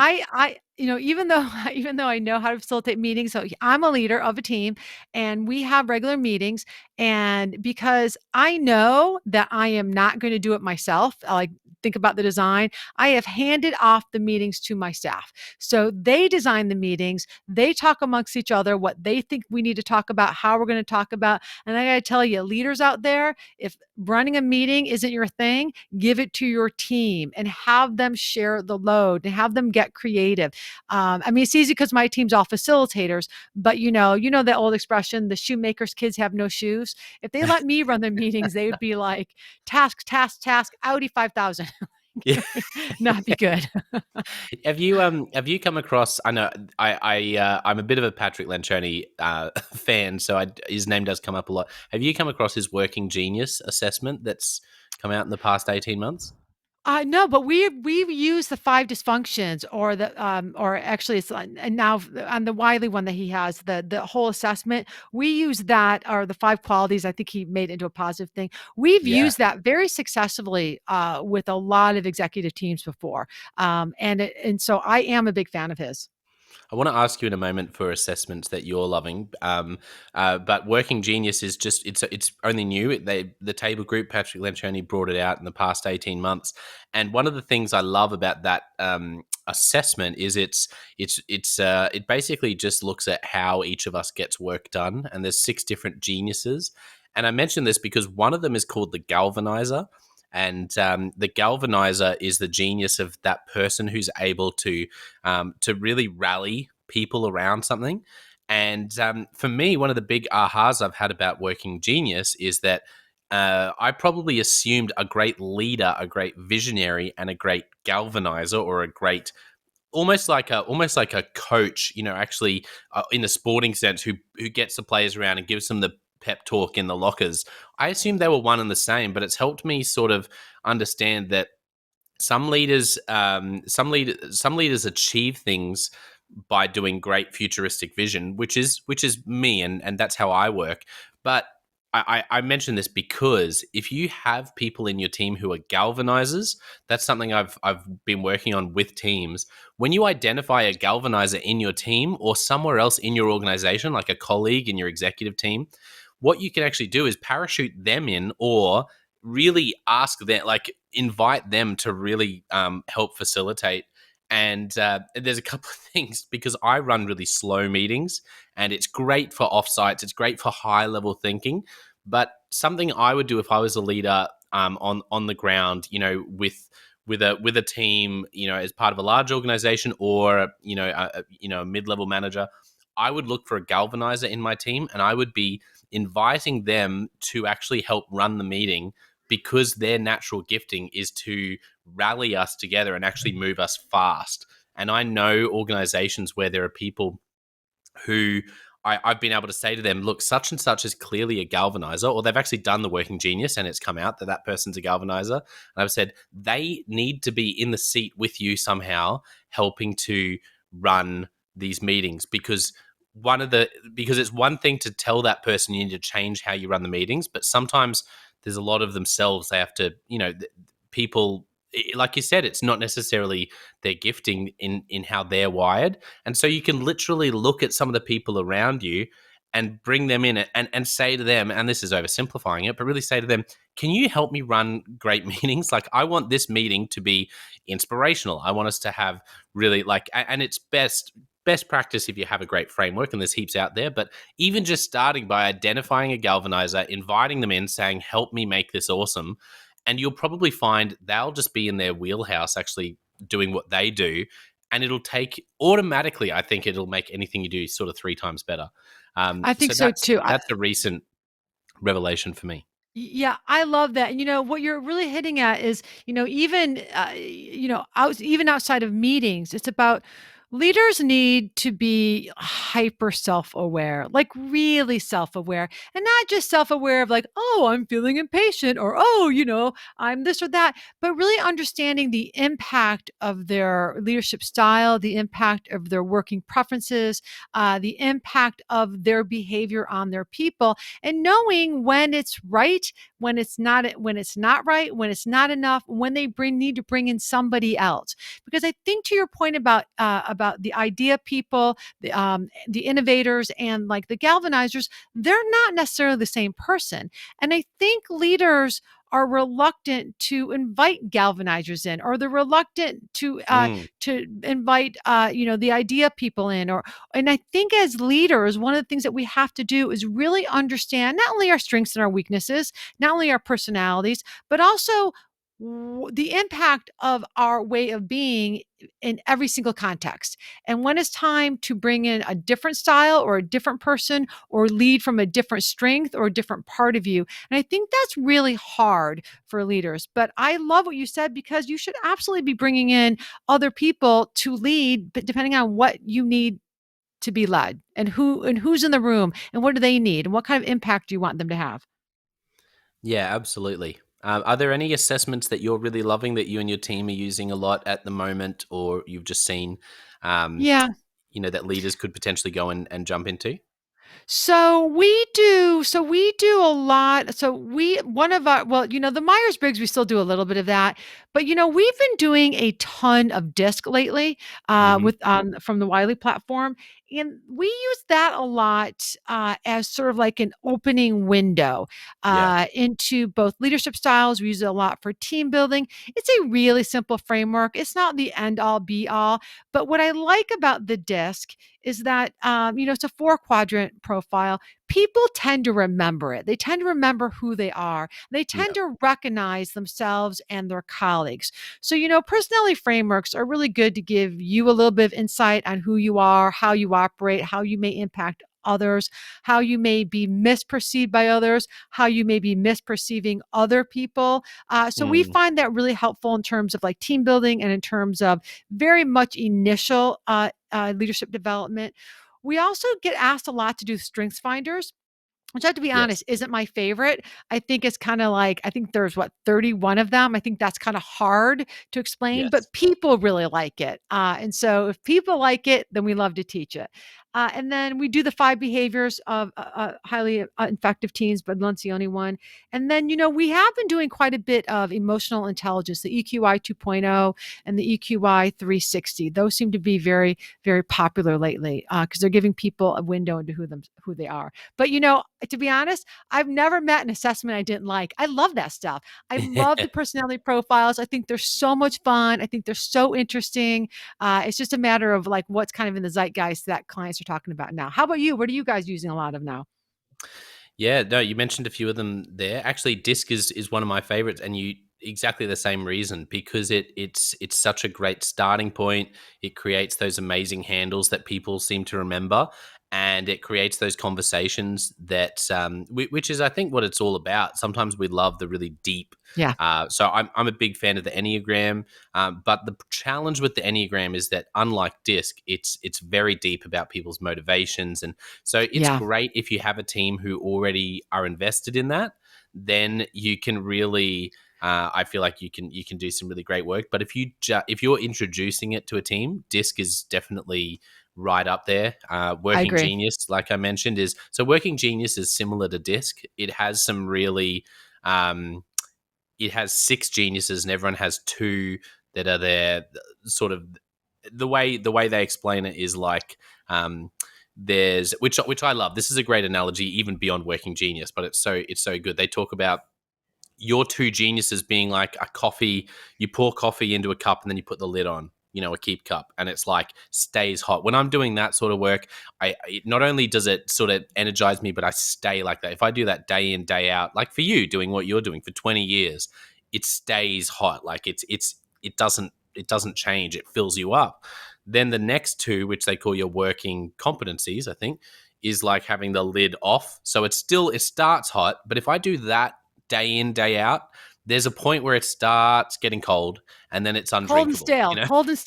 even though even though I know how to facilitate meetings, so I'm a leader of a team and we have regular meetings. And because I know that I am not going to do it myself, I like think about the design, I have handed off the meetings to my staff. So they design the meetings, they talk amongst each other what they think we need to talk about, how we're going to talk about. And I got to tell you, leaders out there, if running a meeting isn't your thing, give it to your team and have them share the load and have them get creative. I mean, it's easy because my team's all facilitators, but you know the old expression, the shoemaker's kids have no shoes. If they let me run the meetings, they would be like task, task, task, Audi 5000. yeah. Not be good. Have you come across? I know I'm a bit of a Patrick Lencioni fan, so his name does come up a lot. Have you come across his Working Genius assessment that's come out in the past 18 months? No, but we've used the five dysfunctions, or actually it's and now on the Wiley one that he has, the whole assessment. We use that, or the five qualities. I think he made it into a positive thing. We've Yeah. used that very successfully with a lot of executive teams before, and so I am a big fan of his. I want to ask you in a moment for assessments that you're loving, but Working Genius is just it's only new. The Table Group, Patrick Lencioni brought it out in the past 18 months, and one of the things I love about that assessment is it basically just looks at how each of us gets work done, and there's 6 different geniuses, and I mention this because one of them is called the Galvanizer. And the galvanizer is the genius of that person who's able to really rally people around something. And for me, one of the big ahas I've had about Working Genius is that I probably assumed a great leader, a great visionary, and a great galvanizer, or a great almost like a coach, actually in the sporting sense, who gets the players around and gives them the pep talk in the lockers. I assumed they were one and the same, but it's helped me sort of understand that some leaders achieve things by doing great futuristic vision, which is me, and that's how I work. But I mention this because if you have people in your team who are galvanizers, that's something I've been working on with teams. When you identify a galvanizer in your team or somewhere else in your organization, like a colleague in your executive team, what you can actually do is parachute them in, or really ask them, like invite them to really help facilitate. And there's a couple of things, because I run really slow meetings, and it's great for offsites, it's great for high level thinking. But something I would do if I was a leader on the ground, with a team, as part of a large organization, or a mid level manager, I would look for a galvanizer in my team, and I would be inviting them to actually help run the meeting, because their natural gifting is to rally us together and actually move us fast. And I know organizations where there are people who I've been able to say to them, look, such and such is clearly a galvanizer, or they've actually done the Working Genius and it's come out that that person's a galvanizer. And I've said they need to be in the seat with you somehow, helping to run these meetings, because it's one thing to tell that person you need to change how you run the meetings, but sometimes there's a lot of themselves they have to, people, like you said, it's not necessarily their gifting in how they're wired. And so you can literally look at some of the people around you and bring them in, and say to them, and this is oversimplifying it, but really say to them, can you help me run great meetings? Like, I want this meeting to be inspirational. I want us to have really, like, and it's best best practice if you have a great framework, and there's heaps out there, but even just starting by identifying a galvanizer, inviting them in, saying, help me make this awesome. And you'll probably find they'll just be in their wheelhouse actually doing what they do. And it'll take automatically, I think it'll make anything you do sort of 3 times better. I think So so too. that's a recent revelation for me. Yeah, I love that. And what you're really hitting at is, even even outside of meetings, it's about leaders need to be hyper self-aware, like really self-aware, and not just self-aware of like, oh, I'm feeling impatient, or oh, I'm this or that, but really understanding the impact of their leadership style, the impact of their working preferences, the impact of their behavior on their people, and knowing when it's right, when it's not right, when it's not enough, when they need to bring in somebody else. Because I think to your point about the idea people, the innovators, and like the galvanizers, they're not necessarily the same person. And I think leaders are reluctant to invite galvanizers in, or they're reluctant Mm, to invite the idea people in. Or and I think as leaders, one of the things that we have to do is really understand not only our strengths and our weaknesses, not only our personalities, but also the impact of our way of being in every single context. And when it's time to bring in a different style or a different person, or lead from a different strength or a different part of you. And I think that's really hard for leaders. But I love what you said, because you should absolutely be bringing in other people to lead, but depending on what you need to be led, and who's in the room, and what do they need, and what kind of impact do you want them to have. yeah, absolutely. Are there any assessments that you're really loving that you and your team are using a lot at the moment, or you've just seen, um, Yeah. that leaders could potentially go and jump into? So we do a lot. So we one of our well, the Myers-Briggs, we still do a little bit of that. But we've been doing a ton of disc lately, Hmm. with from the Wiley platform. And we use that a lot as sort of like an opening window Yeah. into both leadership styles. We use it a lot for team building. It's a really simple framework. It's not the end all be all. But what I like about the disc is that it's a 4 quadrant profile. People tend to remember it. They tend to remember who they are. They tend Yeah. to recognize themselves and their colleagues. So personality frameworks are really good to give you a little bit of insight on who you are, how you operate, how you may impact others, how you may be misperceived by others, how you may be misperceiving other people. So we Mm, find that really helpful in terms of like team building, and in terms of very much initial leadership development. We also get asked a lot to do strengths finders, which I have to be yes. honest, isn't my favorite. I think it's kind of like, I think there's 31 of them. I think that's kind of hard to explain, Yes. but people really like it. And so if people like it, then we love to teach it. And then we do the 5 behaviors of highly effective teams, but that's the only one. And then, we have been doing quite a bit of emotional intelligence, the EQI 2.0 and the EQI 360. Those seem to be very, very popular lately because they're giving people a window into who they are. But to be honest, I've never met an assessment I didn't like. I love that stuff. I love the personality profiles. I think they're so much fun. I think they're so interesting. It's just a matter of like what's kind of in the zeitgeist that clients are talking about now. How about you? What are you guys using a lot of now? Yeah, no, you mentioned a few of them there. Actually, Disc is one of my favorites, and you exactly the same reason, because it's such a great starting point. It creates those amazing handles that people seem to remember, and it creates those conversations that which is I think what it's all about. Sometimes we love the really deep. Yeah, So I'm a big fan of the Enneagram, but the challenge with the Enneagram is that unlike Disc, it's very deep about people's motivations, and so it's yeah, great if you have a team who already are invested in that. Then you can really, I feel like you can do some really great work. But if you're introducing it to a team, Disc is definitely right up there. I Working agree. Genius, like I mentioned, is so Working Genius is similar to Disc. It has some really, um, it has 6 geniuses, and everyone has two that are there. Sort of the way they explain it is like, there's which I love. This is a great analogy, even beyond Working Genius, but it's so good. They talk about your 2 geniuses being like a coffee. You pour coffee into a cup and then you put the lid on. a keep cup, and it's like stays hot. When I'm doing that sort of work, not only does it sort of energize me, but I stay like that. If I do that day in, day out, like for you doing what you're doing for 20 years, it stays hot. Like it doesn't change. It fills you up. Then the next two, which they call your working competencies, I think, is like having the lid off. So it starts hot, but if I do that day in, day out, there's a point where it starts getting cold and then it's Cold and undrinkable, stale. Cold and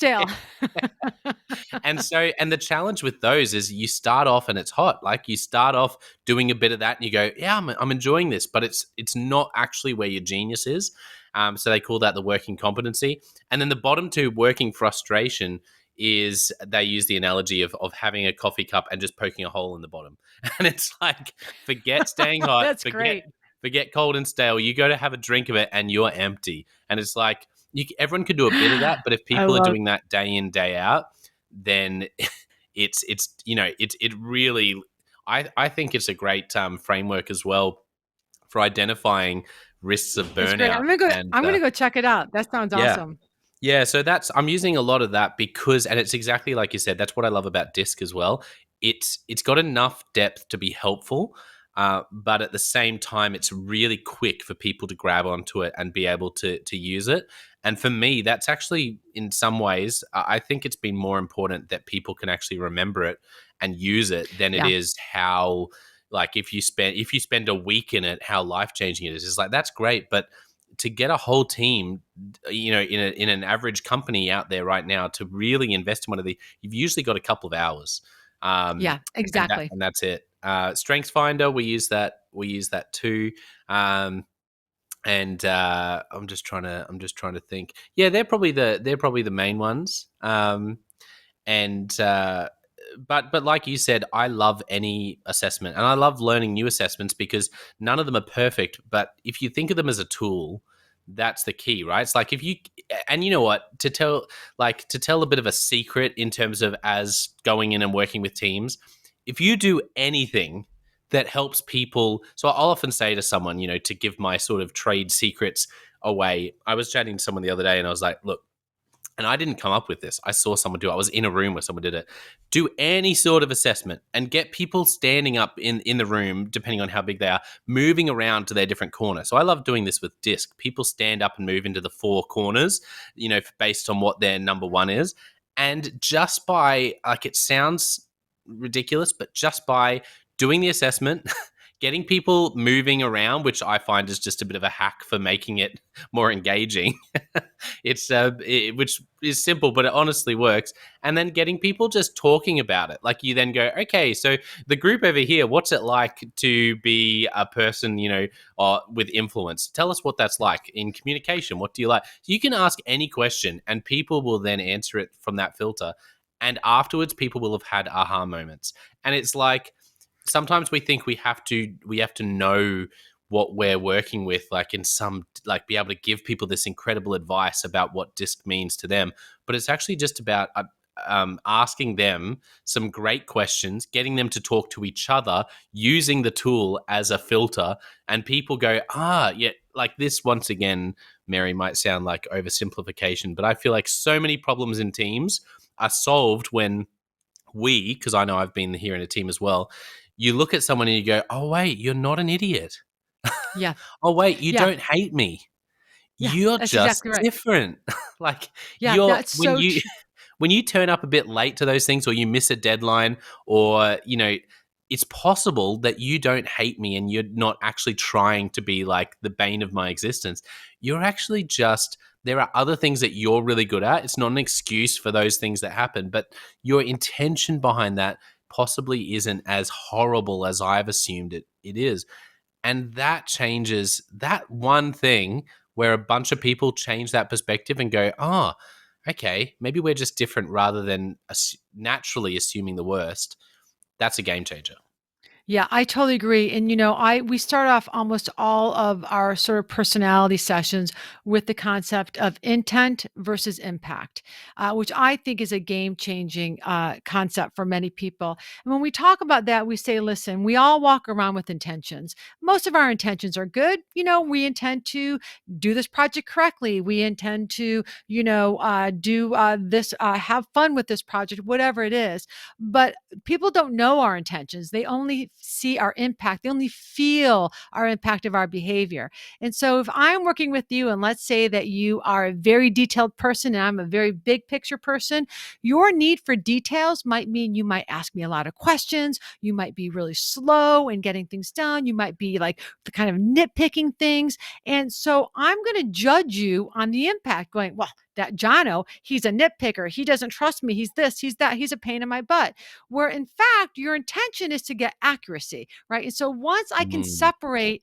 stale. And the challenge with those is you start off and it's hot. Like you start off doing a bit of that and you go, yeah, I'm enjoying this, but it's not actually where your genius is. So they call that the working competency. And then the bottom two, working frustration, is they use the analogy of having a coffee cup and just poking a hole in the bottom. And it's like, forget staying hot. That's great. Forget cold and stale. You go to have a drink of it and you're empty. And it's like, everyone could do a bit of that, but if people are doing that day in, day out, then it really, I think it's a great framework as well for identifying risks of That's great. burnout. I'm gonna go check it out. That sounds awesome. Yeah, so I'm using a lot of that because, and it's exactly like you said, that's what I love about DISC as well. It's got enough depth to be helpful, but at the same time, it's really quick for people to grab onto it and be able to use it. And for me, that's actually, in some ways, I think it's been more important that people can actually remember it and use it than it is how, like, if you spend a week in it, how life-changing it is. It's like, that's great, but to get a whole team, in an average company out there right now, to really invest in one of these, you've usually got a couple of hours. Yeah, exactly. And that's it. Strengths Finder, we use that too. And I'm just trying to think. Yeah, they're probably the main ones. But like you said, I love any assessment, and I love learning new assessments because none of them are perfect. But if you think of them as a tool, that's the key, right? It's like and you know what, to tell a bit of a secret in terms of as going in and working with teams, if you do anything that helps people. So I'll often say to someone, to give my sort of trade secrets away. I was chatting to someone the other day and I was like, look, and I didn't come up with this. I saw someone do it. I was in a room where someone did it. Do any sort of assessment and get people standing up in the room, depending on how big they are, moving around to their different corner. So I love doing this with DISC. People stand up and move into the four corners, based on what their number one is. And just by, like, it sounds ridiculous, but just by doing the assessment, getting people moving around, which I find is just a bit of a hack for making it more engaging. Which is simple, but it honestly works. And then getting people just talking about it. Like, you then go, okay, so the group over here, what's it like to be a person, with influence? Tell us what that's like in communication. What do you like? So you can ask any question and people will then answer it from that filter. And afterwards, people will have had aha moments. And it's like, sometimes we think we have to know what we're working with, like be able to give people this incredible advice about what DISC means to them. But it's actually just about asking them some great questions, getting them to talk to each other, using the tool as a filter, and people go, yeah, like this, once again, Mary, might sound like oversimplification, but I feel like so many problems in teams are solved when because I know I've been here in a team as well, you look at someone and you go, oh, wait, you're not an idiot. Yeah. Oh, wait, you don't hate me. Yeah, you're that's just exactly right. different. Like, that's so true. When you turn up a bit late to those things, or you miss a deadline, or, it's possible that you don't hate me and you're not actually trying to be like the bane of my existence. You're actually just, there are other things that you're really good at. It's not an excuse for those things that happen, but your intention behind that possibly isn't as horrible as I've assumed it is. And that changes, that one thing where a bunch of people change that perspective and go, okay, maybe we're just different, rather than naturally assuming the worst. That's a game changer. Yeah, I totally agree. And we start off almost all of our sort of personality sessions with the concept of intent versus impact, which I think is a game-changing concept for many people. And when we talk about that, we say, listen, we all walk around with intentions. Most of our intentions are good. We intend to do this project correctly. We intend to, do this, have fun with this project, whatever it is. But people don't know our intentions. They only see our impact. They only feel our impact of our behavior. And so if I'm working with you, and let's say that you are a very detailed person and I'm a very big picture person, your need for details might mean you might ask me a lot of questions. You might be really slow in getting things done. You might be like the kind of nitpicking things. And so I'm going to judge you on the impact, going, well, that Jonno, he's a nitpicker. He doesn't trust me. He's this, he's that. He's a pain in my butt. Where in fact, your intention is to get accuracy, right? And so once I can Mm, separate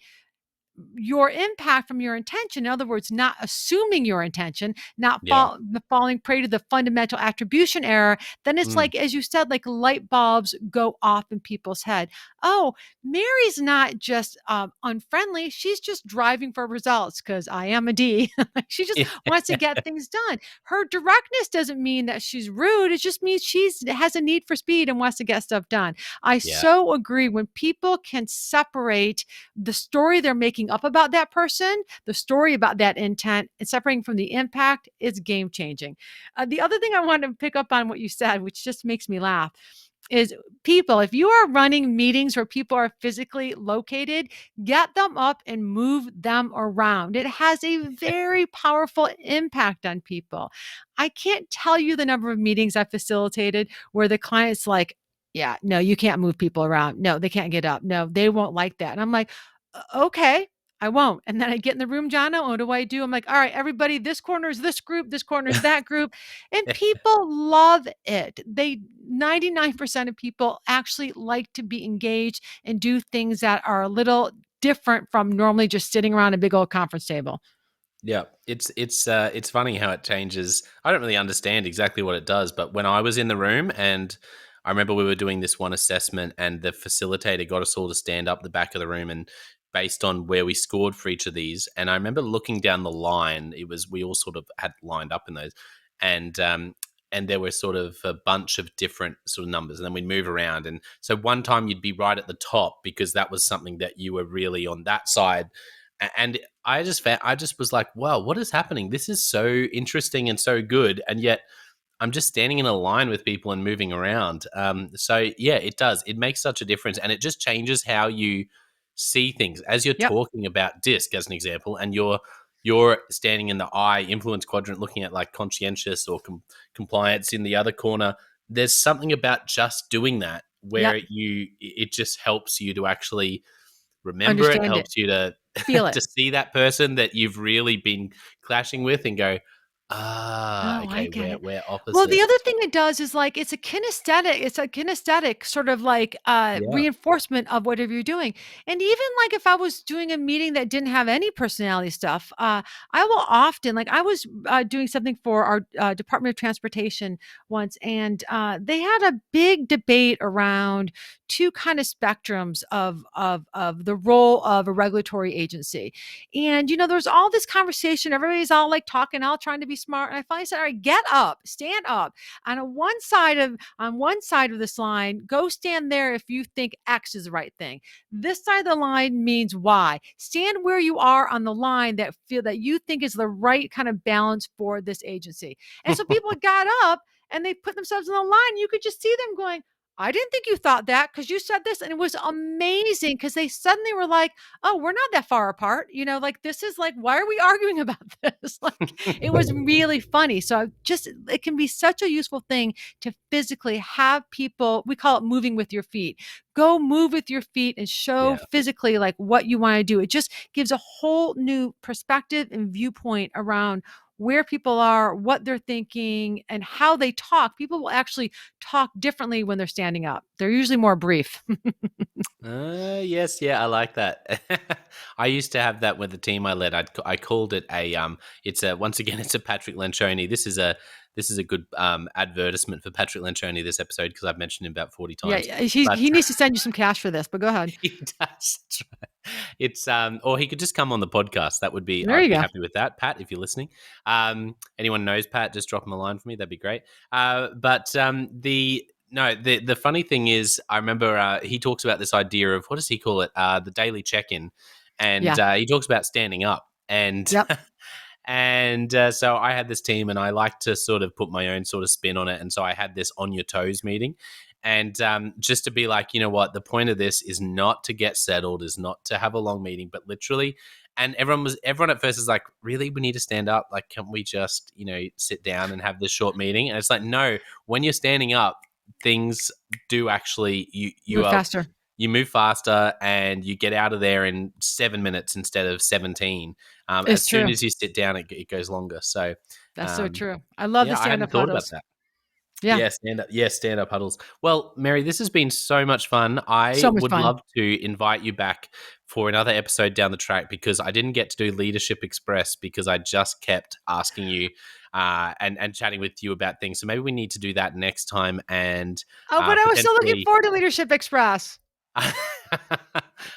your impact from your intention. In other words, not assuming your intention, not yeah. falling prey to the fundamental attribution error, then it's Mm, like, as you said, like light bulbs go off in people's head. Oh, Mary's not just unfriendly. She's just driving for results because I am a D. She just wants to get things done. Her directness doesn't mean that she's rude. It just means she's has a need for speed and wants to get stuff done. I yeah. so agree when people can separate the story they're making up about that person, the story about that intent, and separating from the impact is game changing. The other thing I want to pick up on what you said, which just makes me laugh, is people, if you are running meetings where people are physically located, get them up and move them around. It has a very powerful impact on people. I can't tell you the number of meetings I've facilitated where the client's like, yeah, no, you can't move people around. No, they can't get up. No, they won't like that. And I'm like, Okay, I won't." And then I get in the room, Jonno, what do I do? I'm like, "All right, everybody, this corner is this group, this corner is that group." And people love it. 99% of people actually like to be engaged and do things that are a little different from normally just sitting around a big old conference table. Yeah, it's funny how it changes. I don't really understand exactly what it does, but when I was in the room and I remember we were doing this one assessment and the facilitator got us all to stand up the back of the room and based on where we scored for each of these. And I remember looking down the line, it was we all sort of had lined up in those and there were sort of a bunch of different sort of numbers and then we'd move around. And so one time you'd be right at the top because that was something that you were really on that side and I just was like, wow, what is happening? This is so interesting and so good, and yet I'm just standing in a line with people and moving around. So yeah, it does. It makes such a difference, and it just changes how you see things. As you're Yep. talking about DISC as an example, and you're standing in the I influence quadrant, looking at like conscientious or compliance in the other corner. There's something about just doing that where Yep. it just helps you to actually remember it, Understand it. helps you to Feel it. to see that person that you've really been clashing with and go, ah, Oh, I okay, get it. we're Well, the other opposites. thing it does is like it's a kinesthetic sort of like Yeah. reinforcement of whatever you're doing. And even like if I was doing a meeting that didn't have any personality stuff, I will often like I was doing something for our Department of Transportation once, and they had a big debate around two kind of spectrums of the role of a regulatory agency. And there's all this conversation. Everybody's all like talking, all trying to be smart. And I finally said, "All right, get up, stand up. And on one side of this line, go stand there if you think X is the right thing. This side of the line means Y. Stand where you are on the line that you think is the right kind of balance for this agency." And so people got up and they put themselves in the line. You could just see them going, "I didn't think you thought that because you said this." And it was amazing because they suddenly were like, "Oh, we're not that far apart." Like this is like, why are we arguing about this? Like it was really funny. So just it can be such a useful thing to physically have people, we call it moving with your feet. Go move with your feet and show Yeah. physically like what you want to do. It just gives a whole new perspective and viewpoint around where people are, what they're thinking, and how they talk. People will actually talk differently when they're standing up. They're usually more brief. Yes, yeah, I like that. I used to have that with the team I led. I called it it's a once again it's a Patrick Lencioni. This is a good advertisement for Patrick Lencioni this episode because I've mentioned him about 40 Yeah, times. But he needs to send you some cash for this, but go ahead. he does. That's right. It's or he could just come on the podcast. That would be There I'd you be go. happy with that, Pat. If you're listening, anyone knows Pat, just drop him a line for me. That'd be great. But the no, the funny thing is, I remember he talks about this idea of what does he call it? The daily check-in, and Yeah. he talks about standing up and. Yep. And so I had this team, and I like to sort of put my own sort of spin on it. And so I had this on your toes meeting, and just to be like, you know what, the point of this is not to get settled, is not to have a long meeting, but literally. And everyone at first is like, really, we need to stand up. Like, can't we just sit down and have this short meeting? And it's like, no, when you're standing up, things do actually Move faster. you move faster and you get out of there in 7 minutes instead of 17. It's As soon true. as you sit down, it goes longer. So, That's so um, true. I love the yeah, I hadn't stand-up thought about huddles. that. Yeah. Yeah, stand up. Yeah, stand up huddles. Well, Mary, this has been so much fun. I So much would fun. love to invite you back for another episode down the track because I didn't get to do Leadership Express because I just kept asking you and chatting with you about things. So maybe we need to do that next time and Oh, but I was so looking potentially. forward to Leadership Express.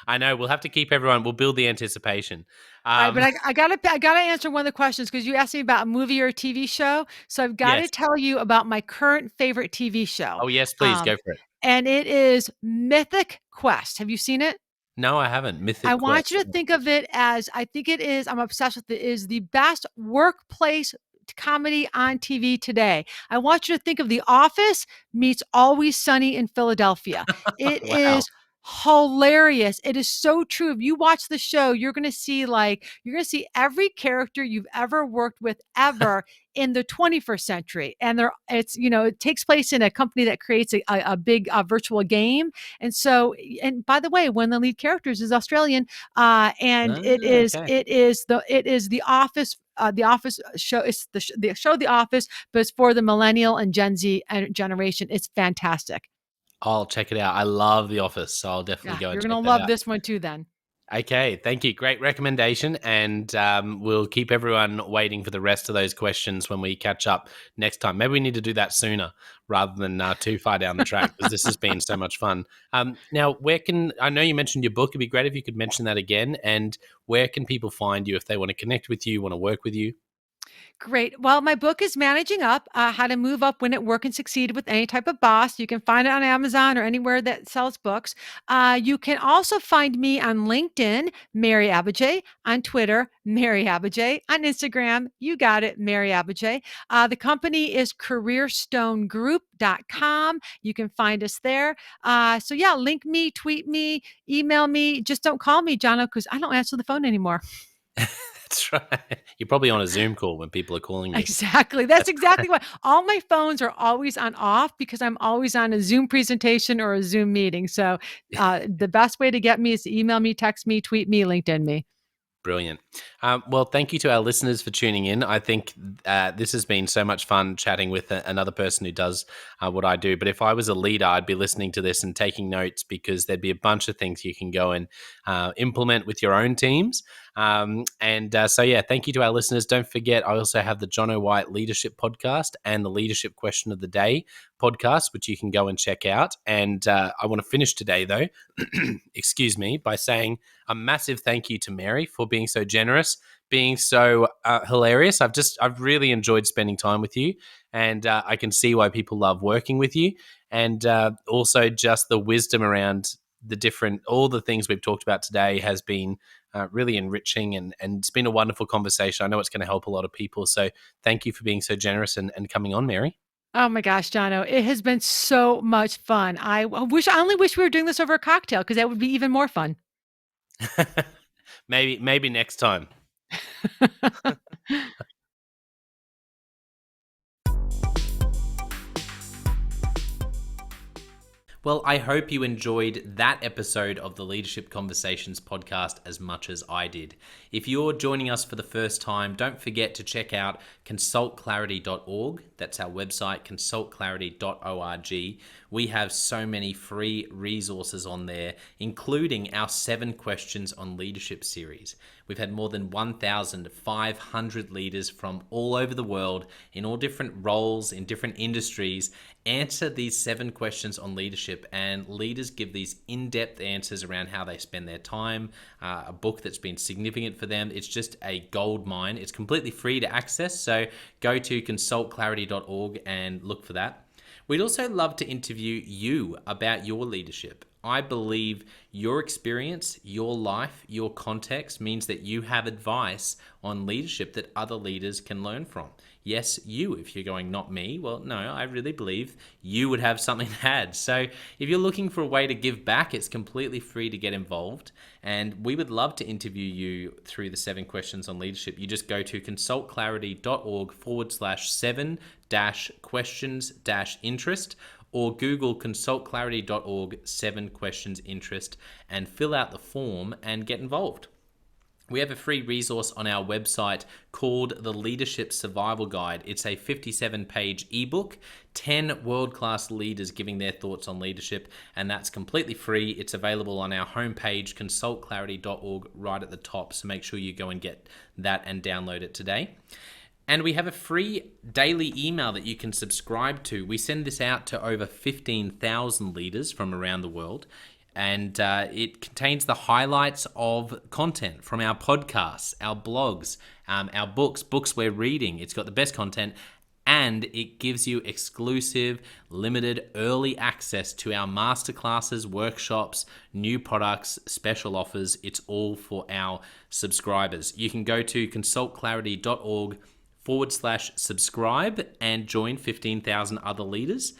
I know we'll have to keep everyone. We'll build the anticipation. All right, but I gotta answer one of the questions because you asked me about a movie or a TV show. So I've got to Yes. tell you about my current favorite TV show. Oh yes, please go for it. And it is Mythic Quest. Have you seen it? No, I haven't. I Mythic want Quest. you to think of it as I think it is. I'm obsessed with it. Is the best workplace comedy on TV today. I want you to think of The Office meets Always Sunny in Philadelphia. It Wow. is hilarious. It is so true. If you watch the show, you're going to see every character you've ever worked with ever in the 21st century. And it takes place in a company that creates a big virtual game. And so, and by the way, one of the lead characters is Australian, and Okay. it is the Office. The Office show is the show The Office, but it's for the millennial and Gen Z generation. It's fantastic. I'll check it out. I love The Office, so I'll definitely Yeah, go and you're check gonna that love out. this one too. Then. Okay, thank you. Great recommendation. And we'll keep everyone waiting for the rest of those questions when we catch up next time. Maybe we need to do that sooner rather than too far down the track because this has been so much fun. Now, I know you mentioned your book. It'd be great if you could mention that again. And where can people find you if they want to connect with you, want to work with you? Great. Well, my book is Managing Up, How to Move Up, Win at Work, and Succeed with Any Type of Boss. You can find it on Amazon or anywhere that sells books. You can also find me on LinkedIn, Mary Abbajay, on Twitter, Mary Abbajay, on Instagram, you got it, Mary Abbajay. The company is CareerstoneGroup.com. You can find us there. So yeah, link me, tweet me, email me. Just don't call me, Jonno, because I don't answer the phone anymore. That's right. You're probably on a Zoom call when people are calling you. Exactly. That's exactly why all my phones are always on off because I'm always on a Zoom presentation or a Zoom meeting. So the best way to get me is to email me, text me, tweet me, LinkedIn me. Brilliant. Well, thank you to our listeners for tuning in. I think this has been so much fun chatting with another person who does what I do. But if I was a leader, I'd be listening to this and taking notes because there'd be a bunch of things you can go and implement with your own teams. So, yeah, thank you to our listeners. Don't forget, I also have the Jonno White Leadership Podcast and the Leadership Question of the Day podcast, which you can go and check out. And I want to finish today, though, excuse me, by saying a massive thank you to Mary for being so generous, being so hilarious. I've really enjoyed spending time with you, and I can see why people love working with you, and also just the wisdom around all the things we've talked about today has been really enriching, and it's been a wonderful conversation. I know it's going to help a lot of people. So thank you for being so generous and coming on, Mary. Oh my gosh, Jonno, it has been so much fun. I only wish we were doing this over a cocktail because that would be even more fun. Maybe next time. Well, I hope you enjoyed that episode of the Leadership Conversations podcast as much as I did. If you're joining us for the first time, don't forget to check out consultclarity.org. That's our website, consultclarity.org. We have so many free resources on there, including our 7 Questions on Leadership series. We've had more than 1,500 leaders from all over the world in all different roles, in different industries, answer these 7 questions on leadership, and leaders give these in-depth answers around how they spend their time, a book that's been significant for them. It's just a gold mine. It's completely free to access, so go to consultclarity.org and look for that. We'd also love to interview you about your leadership. I believe your experience, your life, your context means that you have advice on leadership that other leaders can learn from. Yes, you, if you're going, not me. Well, no, I really believe you would have something to add. So if you're looking for a way to give back, it's completely free to get involved. And we would love to interview you through the 7 Questions on Leadership. You just go to consultclarity.org/7-questions-interest, or Google consultclarity.org 7 questions interest and fill out the form and get involved. We have a free resource on our website called the Leadership Survival Guide. It's a 57-page ebook, 10 world-class leaders giving their thoughts on leadership, and that's completely free. It's available on our homepage, consultclarity.org, right at the top, so make sure you go and get that and download it today. And we have a free daily email that you can subscribe to. We send this out to over 15,000 leaders from around the world. And it contains the highlights of content from our podcasts, our blogs, our books we're reading. It's got the best content, and it gives you exclusive, limited, early access to our masterclasses, workshops, new products, special offers. It's all for our subscribers. You can go to consultclarity.org/subscribe and join 15,000 other leaders.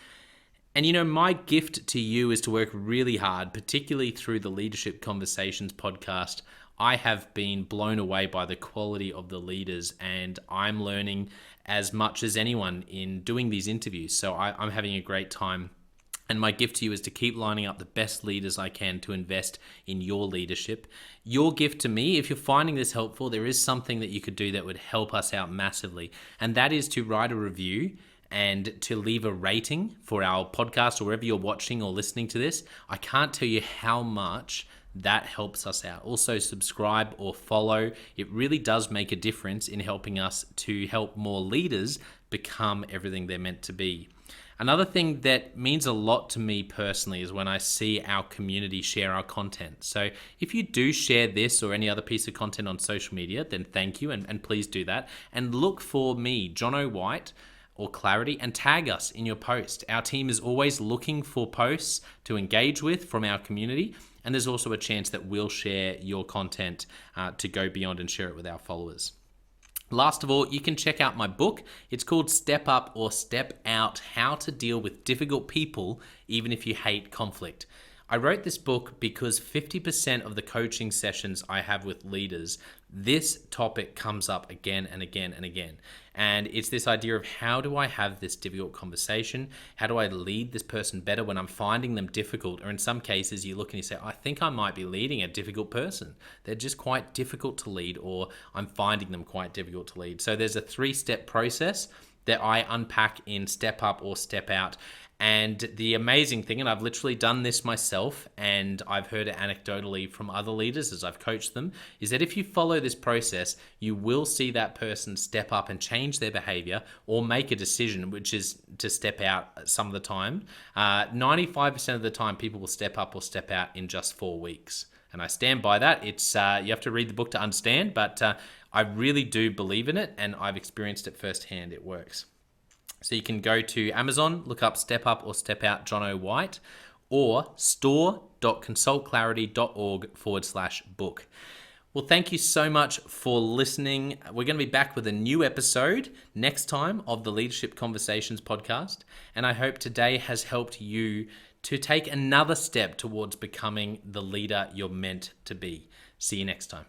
And you know, my gift to you is to work really hard, particularly through the Leadership Conversations podcast. I have been blown away by the quality of the leaders, and I'm learning as much as anyone in doing these interviews. So I'm having a great time. And my gift to you is to keep lining up the best leaders I can to invest in your leadership. Your gift to me, if you're finding this helpful, there is something that you could do that would help us out massively. And that is to write a review and to leave a rating for our podcast or wherever you're watching or listening to this. I can't tell you how much that helps us out. Also, subscribe or follow. It really does make a difference in helping us to help more leaders become everything they're meant to be. Another thing that means a lot to me personally is when I see our community share our content. So if you do share this or any other piece of content on social media, then thank you, and please do that. And look for me, Jonno White, or Clarity, and tag us in your post. Our team is always looking for posts to engage with from our community, and there's also a chance that we'll share your content to go beyond and share it with our followers. Last of all, you can check out my book. It's called Step Up or Step Out: How to Deal with Difficult People Even If You Hate Conflict. I wrote this book because 50% of the coaching sessions I have with leaders, this topic comes up again and again and again. And it's this idea of, how do I have this difficult conversation? How do I lead this person better when I'm finding them difficult? Or in some cases, you look and you say, I think I might be leading a difficult person. They're just quite difficult to lead, or I'm finding them quite difficult to lead. So there's a 3-step process that I unpack in Step Up or Step Out. And the amazing thing, and I've literally done this myself, and I've heard it anecdotally from other leaders as I've coached them, is that if you follow this process, you will see that person step up and change their behavior or make a decision, which is to step out some of the time. 95% of the time, people will step up or step out in just 4 weeks. And I stand by that. It's you have to read the book to understand, but I really do believe in it, and I've experienced it firsthand. It works. So you can go to Amazon, look up Step Up or Step Out Jonno White, or store.consultclarity.org/book. Well, thank you so much for listening. We're going to be back with a new episode next time of the Leadership Conversations podcast. And I hope today has helped you to take another step towards becoming the leader you're meant to be. See you next time.